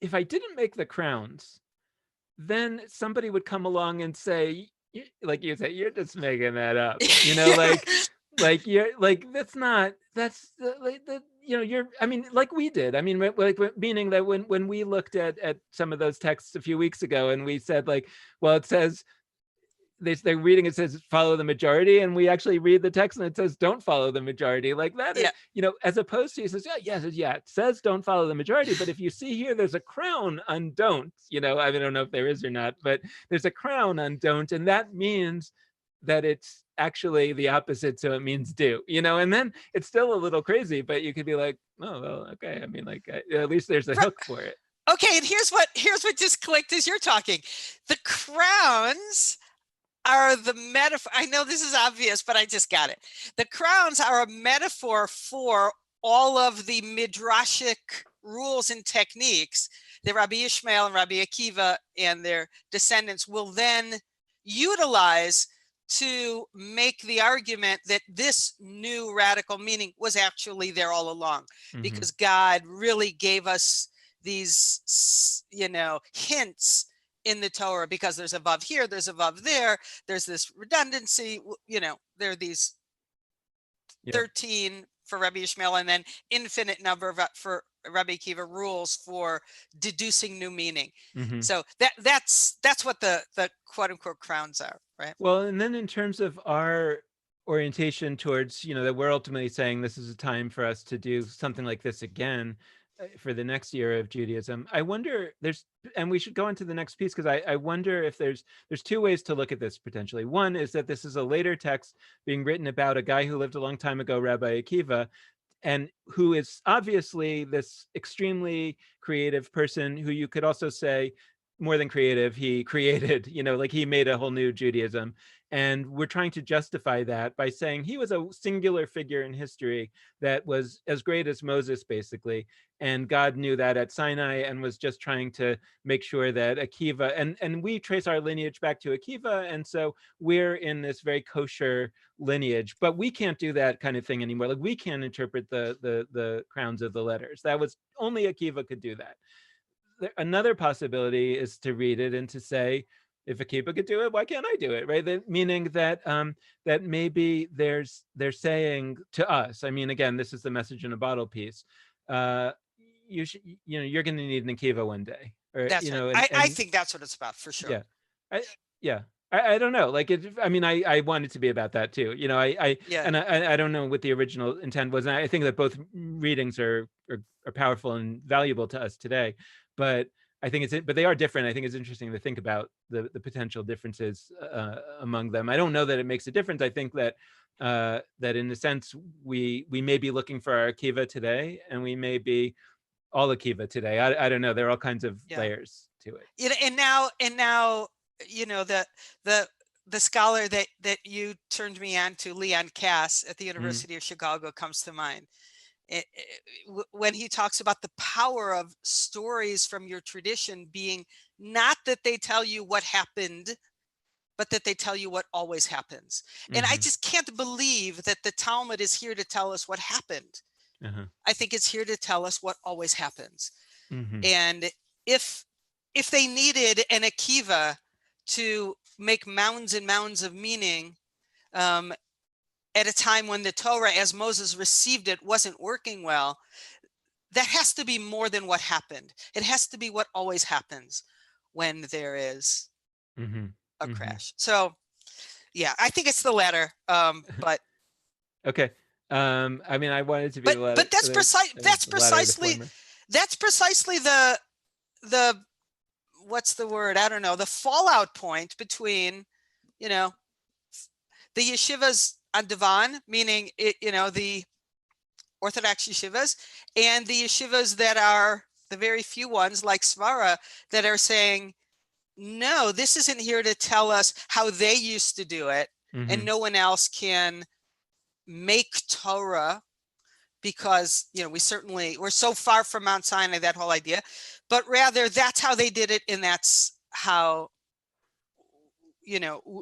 if I didn't make the crowns, then somebody would come along and say, like you say, you're just making that up, like you're like, that's like the you're, I mean, like we did, I mean, like, meaning that when we looked at some of those texts a few weeks ago, and we said, like, well, it says they're reading, it says follow the majority, and we actually read the text and it says don't follow the majority, like that is, Yeah. as opposed to, he says, yeah, it says don't follow the majority, but if you see here, there's a crown on don't, I don't know if there is or not, but there's a crown on don't, and that means that it's actually the opposite, so it means do, and then it's still a little crazy, but you could be like, oh, well, okay, I mean, like, at least there's a hook for it. Okay, and here's what just clicked as you're talking. The crowns are the metaphor. I know this is obvious, but I just got it. The crowns are a metaphor for all of the midrashic rules and techniques that Rabbi Ishmael and Rabbi Akiva and their descendants will then utilize to make the argument that this new radical meaning was actually there all along, because God really gave us these, hints in the Torah, because there's a vav here, there's a vav there, there's this redundancy, there are these 13 for Rabbi Ishmael, and then infinite number for Rabbi Akiva rules for deducing new meaning. Hmm. So that's what the quote unquote crowns are, right? Well, and then in terms of our orientation towards, that we're ultimately saying this is a time for us to do something like this again for the next year of Judaism. I wonder and we should go into the next piece, because I wonder if there's two ways to look at this potentially. One is that this is a later text being written about a guy who lived a long time ago, Rabbi Akiva, and who is obviously this extremely creative person who you could also say, more than creative, he created, like he made a whole new Judaism. And we're trying to justify that by saying he was a singular figure in history that was as great as Moses, basically. And God knew that at Sinai and was just trying to make sure that Akiva, and we trace our lineage back to Akiva. And so we're in this very kosher lineage, but we can't do that kind of thing anymore. Like, we can't interpret the crowns of the letters. That was only Akiva could do that. Another possibility is to read it and to say, if Akiva could do it, why can't I do it? Right? Meaning that that maybe they're saying to us. I mean, again, this is the message in a bottle piece. You should, you're going to need an Akiva one day, or That's right. I and think that's what it's about, for sure. yeah, yeah. I don't know. Like, I mean, I want it to be about that too. Yeah. And I don't know what the original intent was. And I think that both readings are powerful and valuable to us today. But but they are different. I think it's interesting to think about the potential differences among them. I don't know that it makes a difference. I think that that in a sense we may be looking for our Akiva today, and we may be all Akiva today. I don't know. There are all kinds of layers to it. And now, the scholar that you turned me on to, Leon Cass at the University of Chicago, comes to mind. When he talks about the power of stories from your tradition being not that they tell you what happened, but that they tell you what always happens. And I just can't believe that the Talmud is here to tell us what happened. I think it's here to tell us what always happens. And if they needed an Akiva to make mounds and mounds of meaning at a time when the Torah, as Moses received it, wasn't working well, that has to be more than what happened. It has to be what always happens when there is a crash. So, yeah, I think it's the latter. But okay. I mean, I wanted to be the latter. But that's precisely the what's the word? I don't know. The fallout point between, the yeshivas on Divan, meaning the Orthodox yeshivas, and the yeshivas that are the very few ones like Svara that are saying, no, this isn't here to tell us how they used to do it, and no one else can make Torah because we're so far from Mount Sinai, that whole idea, but rather that's how they did it, and that's how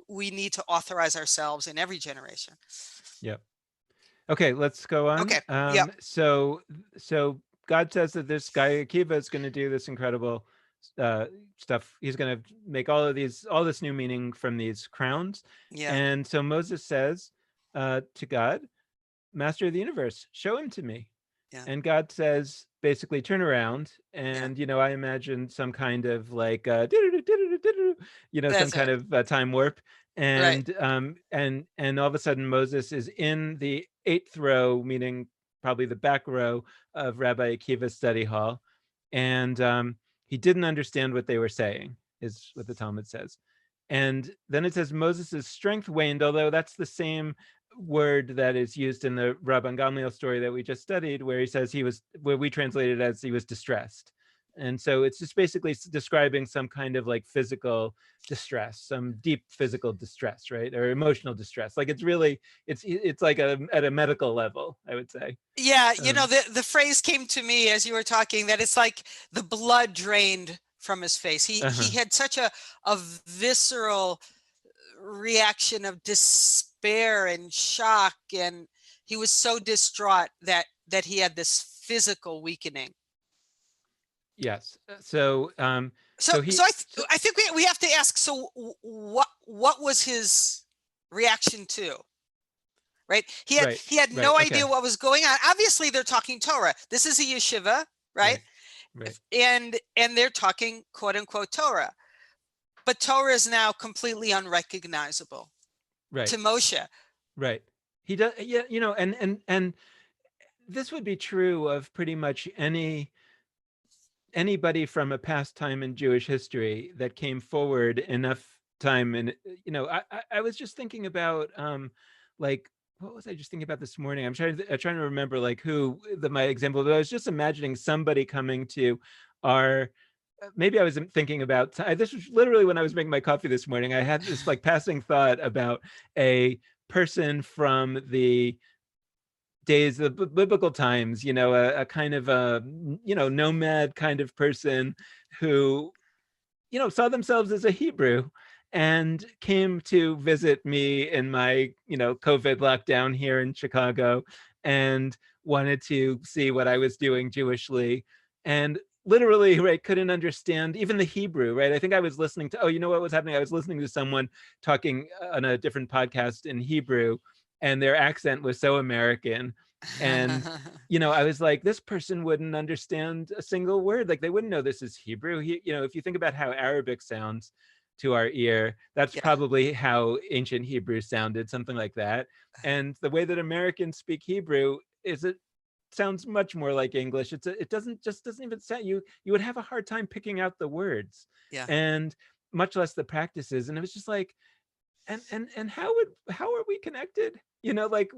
we need to authorize ourselves in every generation. Yep. Okay, let's go on. Okay. So God says that this guy Akiva is going to do this incredible stuff. He's going to make all this new meaning from these crowns. Yeah. And so Moses says to God, Master of the universe, show him to me. Yeah. And God says, basically, turn around. And, I imagine some kind of like, some kind of time warp. And and all of a sudden Moses is in the 8th row, meaning probably the back row of Rabbi Akiva's study hall. And he didn't understand what they were saying, is what the Talmud says. And then it says Moses's strength waned, although that's the same word that is used in the Rabban Gamliel story that we just studied, where he says where we translated as he was distressed. And so it's just basically describing some kind of like physical distress, some deep physical distress, right? Or emotional distress. Like it's like at a medical level, I would say. Yeah. The phrase came to me as you were talking, that it's like the blood drained from his face. He had such a visceral reaction of despair and shock, and he was so distraught that he had this physical weakening. Yes. So I think we have to ask, so what was his reaction to? Right? He had no idea what was going on. Obviously they're talking Torah. This is a yeshiva, right? Right. Right. And they're talking quote unquote Torah, but Torah is now completely unrecognizable Right. to Moshe. Right. He does. Yeah. And this would be true of pretty much anybody from a past time in Jewish history that came forward enough time. And I was just thinking about like, what was I just thinking about this morning? I'm trying to remember like who my example. But I was just imagining somebody coming to our. Maybe I was thinking about this was literally when I was making my coffee this morning. I had this like passing thought about a person from the days of biblical times, a kind of a nomad kind of person who saw themselves as a Hebrew and came to visit me in my COVID lockdown here in Chicago, and wanted to see what I was doing Jewishly, and literally, right, couldn't understand even the Hebrew, right? I think I was listening to, what was happening? I was listening to someone talking on a different podcast in Hebrew, and their accent was so American. And I was like, this person wouldn't understand a single word. Like, they wouldn't know this is Hebrew. If you think about how Arabic sounds to our ear, that's Yeah, probably how ancient Hebrew sounded, something like that. And the way that Americans speak Hebrew is it sounds much more like English. It doesn't even sound, you would have a hard time picking out the words, yeah, and much less the practices. And it was just like, and how are we connected? Like,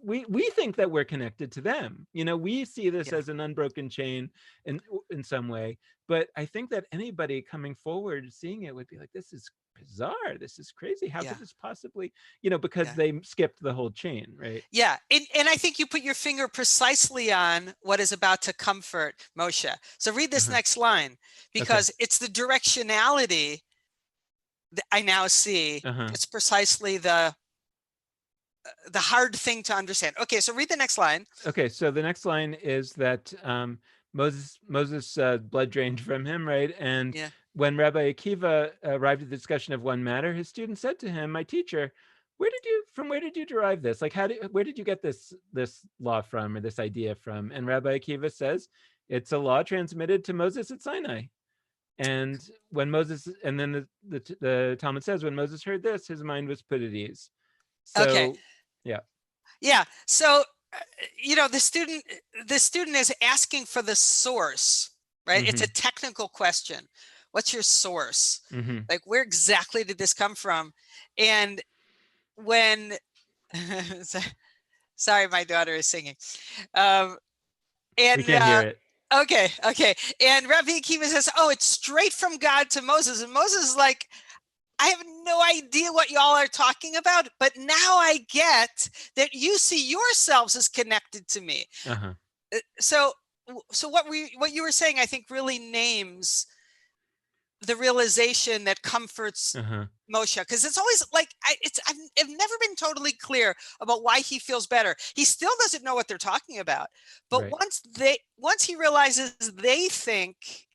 we think that we're connected to them. We see this yeah, as an unbroken chain in some way. But I think that anybody coming forward seeing it would be like, this is bizarre, this is crazy, how yeah, could this possibly, because yeah. they skipped the whole chain, right? Yeah, and I think you put your finger precisely on what is about to comfort Moshe. So read this Uh-huh. next line, Okay. because it's the directionality that I now see. Uh-huh. It's precisely the hard thing to understand. Okay, so read the next line. Okay, so the next line is that Moses blood drained from him, right? And Yeah. when Rabbi Akiva arrived at the discussion of one matter, his student said to him, "My teacher, where did you derive this? Like, where did you get this law from, or this idea from?" And Rabbi Akiva says, "It's a law transmitted to Moses at Sinai." And and then the Talmud says, when Moses heard this, his mind was put at ease. Okay. So, yeah. Yeah. So the student is asking for the source, right? It's a Mm-hmm. technical question. What's your source? Mm-hmm. Like, where exactly did this come from? And when sorry, my daughter is singing. Um, We and can't hear it. okay. And Rabbi Akiva says, "Oh, it's straight from God to Moses." And Moses is like, "I have no idea what y'all are talking about, but now I get that you see yourselves as connected to me." Uh-huh. So, what you were saying, I think, really names the realization that comforts Uh-huh. Moshe, because it's always like I've never been totally clear about why he feels better. He still doesn't know what they're talking about, but Right. once he realizes they think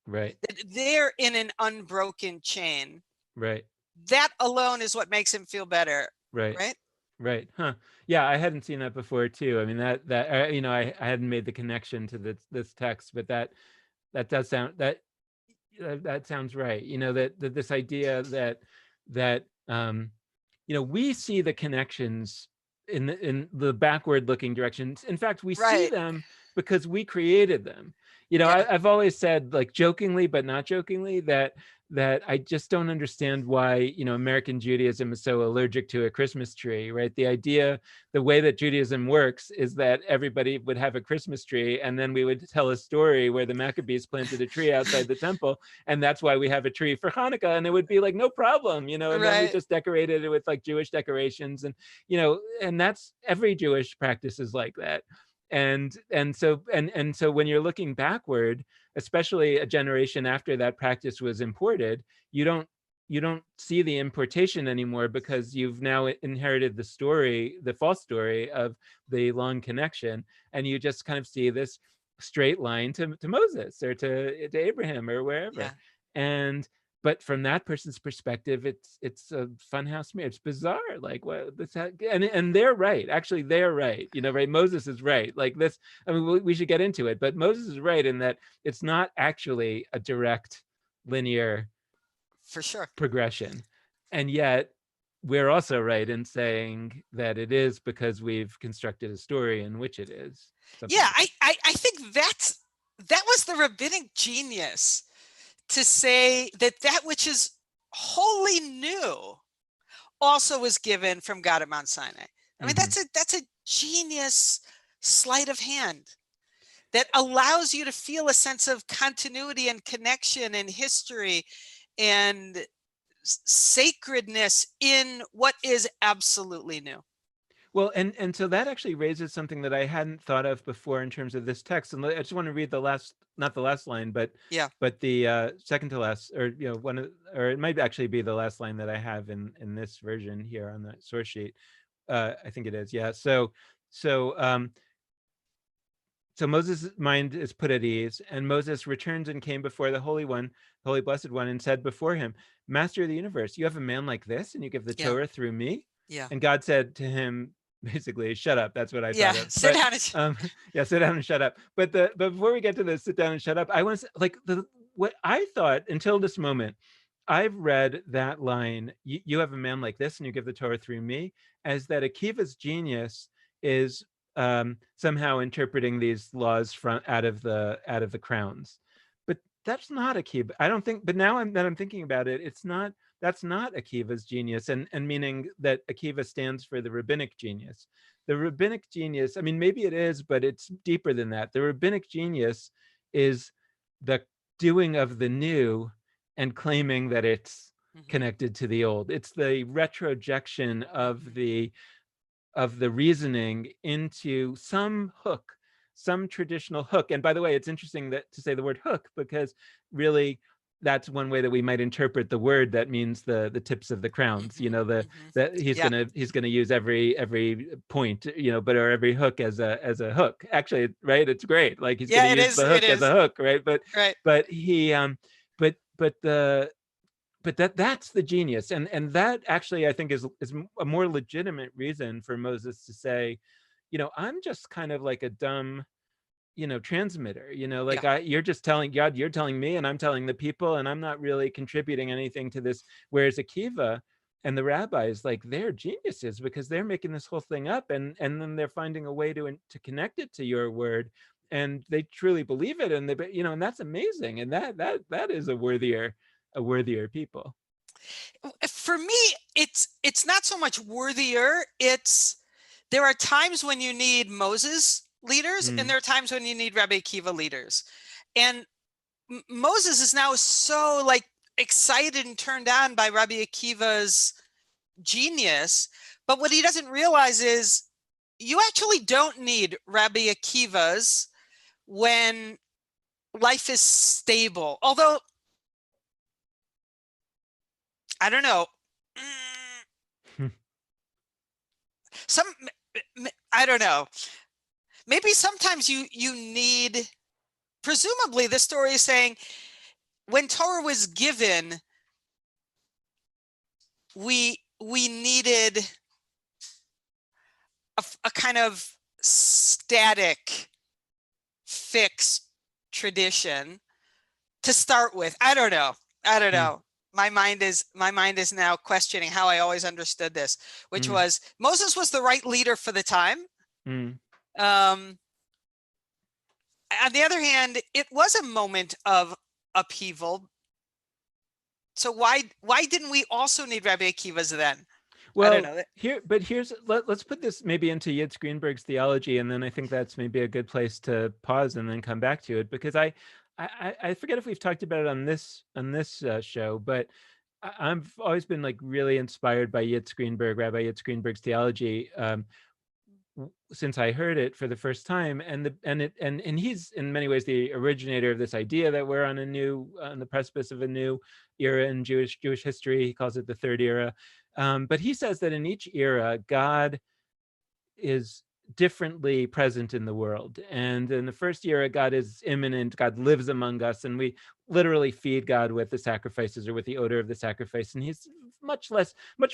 Right. that they're in an unbroken chain, Right. that alone is what makes him feel better, Right. right? Right. Huh. Yeah, I hadn't seen that before too. I mean, I hadn't made the connection to this text, but that does sound that sounds right. That this idea that we see the connections in the backward looking directions. In fact, we see Right. them because we created them. Yeah. I've always said, like, jokingly but not jokingly, that I just don't understand why American Judaism is so allergic to a Christmas tree, right? The way that Judaism works is that everybody would have a Christmas tree, and then we would tell a story where the Maccabees planted a tree outside the temple, and that's why we have a tree for Hanukkah, and it would be like no problem, and then we Right. just decorated it with like Jewish decorations, and that's every Jewish practice is like that. And so when you're looking backward, especially a generation after that practice was imported, you don't see the importation anymore, because you've now inherited the false story of the long connection, and you just kind of see this straight line to Moses, or to Abraham, or wherever. Yeah. And but from that person's perspective, it's a funhouse mirror. It's bizarre. Like, what this, and they're right. Actually, they're right. Right? Moses is right. Like this. I mean, we should get into it, but Moses is right in that it's not actually a direct, linear For sure. progression, and yet we're also right in saying that it is because we've constructed a story in which it is something Yeah, like that. I think that was the rabbinic genius, to say that that which is wholly new also was given from God at Mount Sinai. I mean, Mm-hmm. that's a genius sleight of hand that allows you to feel a sense of continuity and connection and history and sacredness in what is absolutely new. Well, and so that actually raises something that I hadn't thought of before in terms of this text. And I just want to read the last, not the last line, Yeah. but the second to last, or one of, or it might actually be the last line that I have in this version here on the source sheet. I think it is. Yeah. So so Moses' mind is put at ease, and Moses returns and came before the Holy One, the Holy Blessed One, and said before him, Master of the universe, you have a man like this, and you give the Yeah. Torah through me? Yeah. And God said to him, basically, shut up. That's what I Yeah. thought of. Sit But down and yeah, sit down and shut up. But before we get to this, sit down and shut up, I want to like what I thought until this moment. I've read that line, you have a man like this, and you give the Torah through me, as that Akiva's genius is somehow interpreting these laws from out of the crowns, but that's not Akiva. I don't think. But now that I'm thinking about it, it's not. That's not Akiva's genius, and meaning that Akiva stands for the rabbinic genius. The rabbinic genius. I mean, maybe it is, but it's deeper than that. The rabbinic genius is the doing of the new and claiming that it's Mhm. connected to the old. It's the retrojection Mhm. of the reasoning into some hook, some traditional hook. And by the way, it's interesting that to say the word hook, because really that's one way that we might interpret the word that means the tips of the crowns. Mhm. The Mhm. that he's Yeah. gonna use every point, but or every hook as a hook. Actually, right? It's great. Like he's gonna Yeah, it use is. the It hook as a is. hook, right? Right. But he but the but that's the genius, and that actually I think is a more legitimate reason for Moses to say, I'm just kind of like a dumb, transmitter, Yeah. like you're just telling God, you're telling me, and I'm telling the people, and I'm not really contributing anything to this. Whereas Akiva and the rabbis, like they're geniuses because they're making this whole thing up, and then they're finding a way to connect it to your word, and they truly believe it, and and that's amazing, and that is a worthier people. For me, it's not so much worthier. It's there are times when you need Moses leaders, and Mm, there are times when you need Rabbi Akiva leaders. And Moses is now so like excited and turned on by Rabbi Akiva's genius, but what he doesn't realize is you actually don't need Rabbi Akiva's when life is stable. Although I don't know, some I don't know. Maybe sometimes you need, presumably the story is saying when Torah was given, we needed a kind of static, fixed tradition to start with. I don't know. I don't mm, know. My mind is now questioning how I always understood this, which mm, was Moses was the right leader for the time. mm. Um, on the other hand, it was a moment of upheaval. So why didn't we also need Rabbi Akiva's then? I don't Well, know. let's put this maybe into Yitz Greenberg's theology, and then I think that's maybe a good place to pause and then come back to it, because I forget if we've talked about it on this show, but I've always been like really inspired by Rabbi Yitz Greenberg's theology, since I heard it for the first time, and he's in many ways the originator of this idea that we're on the precipice of a new era in Jewish history. He calls it the third era, but he says that in each era, God is differently present in the world. And in the first era, God is immanent, God lives among us, and we literally feed God with the sacrifices or with the odor of the sacrifice. And he's much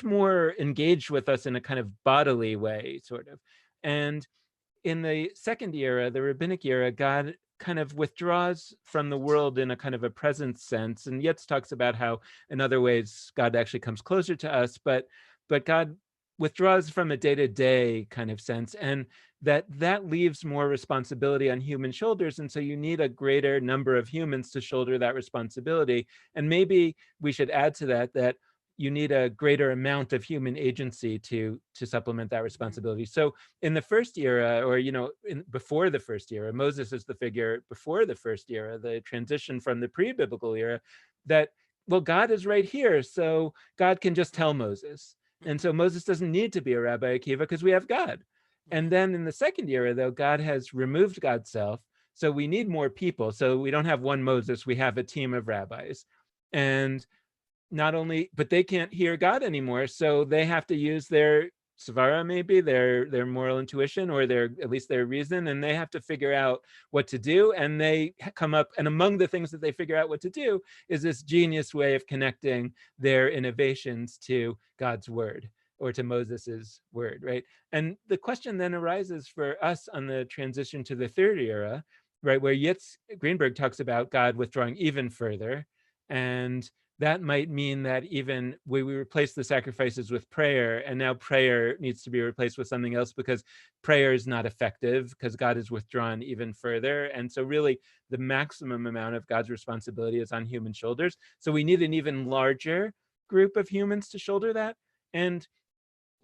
more engaged with us in a kind of bodily way, sort of. And in the second era, the rabbinic era, God kind of withdraws from the world in a kind of a presence sense. And Yitz talks about how, in other ways, God actually comes closer to us, but God withdraws from a day-to-day kind of sense, and that leaves more responsibility on human shoulders. And so you need a greater number of humans to shoulder that responsibility. And maybe we should add to that you need a greater amount of human agency to supplement that responsibility. So in the first era, or before the first era, Moses is the figure before the first era, the transition from the pre-biblical era, that, well, God is right here, so God can just tell Moses. And so Moses doesn't need to be a Rabbi Akiva because we have God. And then in the second era, though, God has removed God's self, so we need more people. So we don't have one Moses, we have a team of rabbis. And not only, but they can't hear God anymore, so they have to use their svara, maybe their moral intuition, or at least their reason, and they have to figure out what to do. And they come up, and among the things that they figure out what to do is this genius way of connecting their innovations to God's word, or to Moses's word, right? And the question then arises for us on the transition to the third era, right, where Yitz Greenberg talks about God withdrawing even further. And that might mean that even we replace the sacrifices with prayer, and now prayer needs to be replaced with something else because prayer is not effective because God is withdrawn even further. And so really the maximum amount of God's responsibility is on human shoulders. So we need an even larger group of humans to shoulder that. And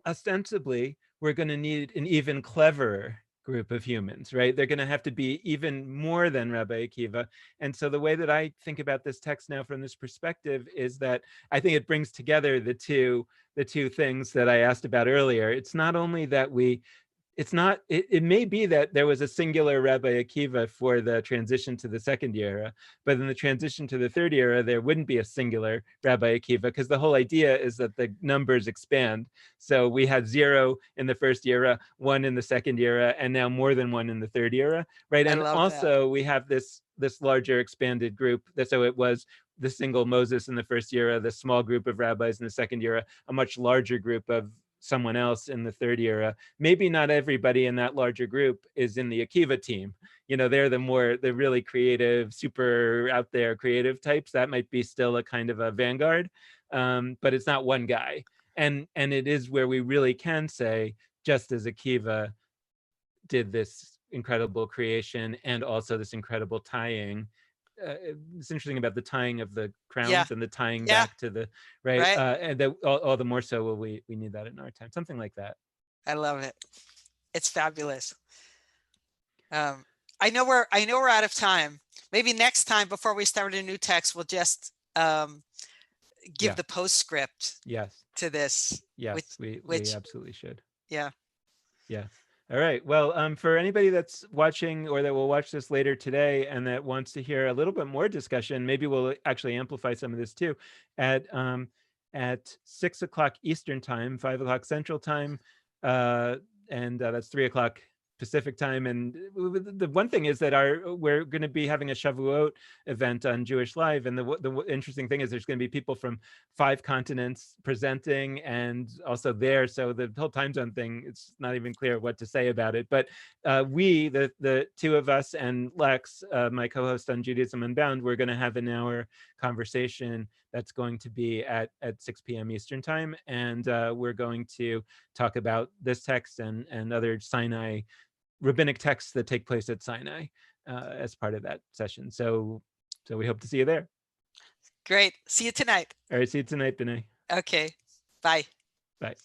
ostensibly, we're going to need an even cleverer group of humans, right? They're going to have to be even more than Rabbi Akiva. And so the way that I think about this text now from this perspective is that I think it brings together the two things that I asked about earlier. It's not only that it may be that there was a singular Rabbi Akiva for the transition to the second era, but in the transition to the third era, there wouldn't be a singular Rabbi Akiva, because the whole idea is that the numbers expand. So we had 0 in the first era, 1 in the second era, and now more than 1 in the third era, right? I And love that. also we have this larger expanded group. So it was the single Moses in the first era, the small group of rabbis in the second era, a much larger group of someone else in the third era. Maybe not everybody in that larger group is in the Akiva team. They're the really creative, super out there creative types. That might be still a kind of a vanguard, but it's not one guy. And it is where we really can say, just as Akiva did this incredible creation and also this incredible tying. It's interesting about the tying of the Yeah. crowns and the tying Yeah. back to the right, Right. and all the more so will we need that in our time, something like that. I love it. It's fabulous. I know we're out of time. Maybe next time before we start a new text, we'll just give Yeah. the postscript Yes. to this. Yes. We absolutely should. Yeah. Yeah. All right. Well, for anybody that's watching or that will watch this later today and that wants to hear a little bit more discussion, maybe we'll actually amplify some of this too at 6 o'clock Eastern time, 5 o'clock Central time, and that's 3 o'clock Pacific time. And the one thing is that we're going to be having a Shavuot event on Jewish Live, and the interesting thing is there's going to be people from 5 continents presenting and also there. So the whole time zone thing, it's not even clear what to say about it. But we, the two of us and Lex, my co-host on Judaism Unbound, we're going to have an hour conversation that's going to be at 6 p.m. Eastern time. And we're going to talk about this text and other Sinai rabbinic texts that take place at Sinai as part of that session. So we hope to see you there. Great. See you tonight. All right. See you tonight, B'nai. Okay. Bye. Bye.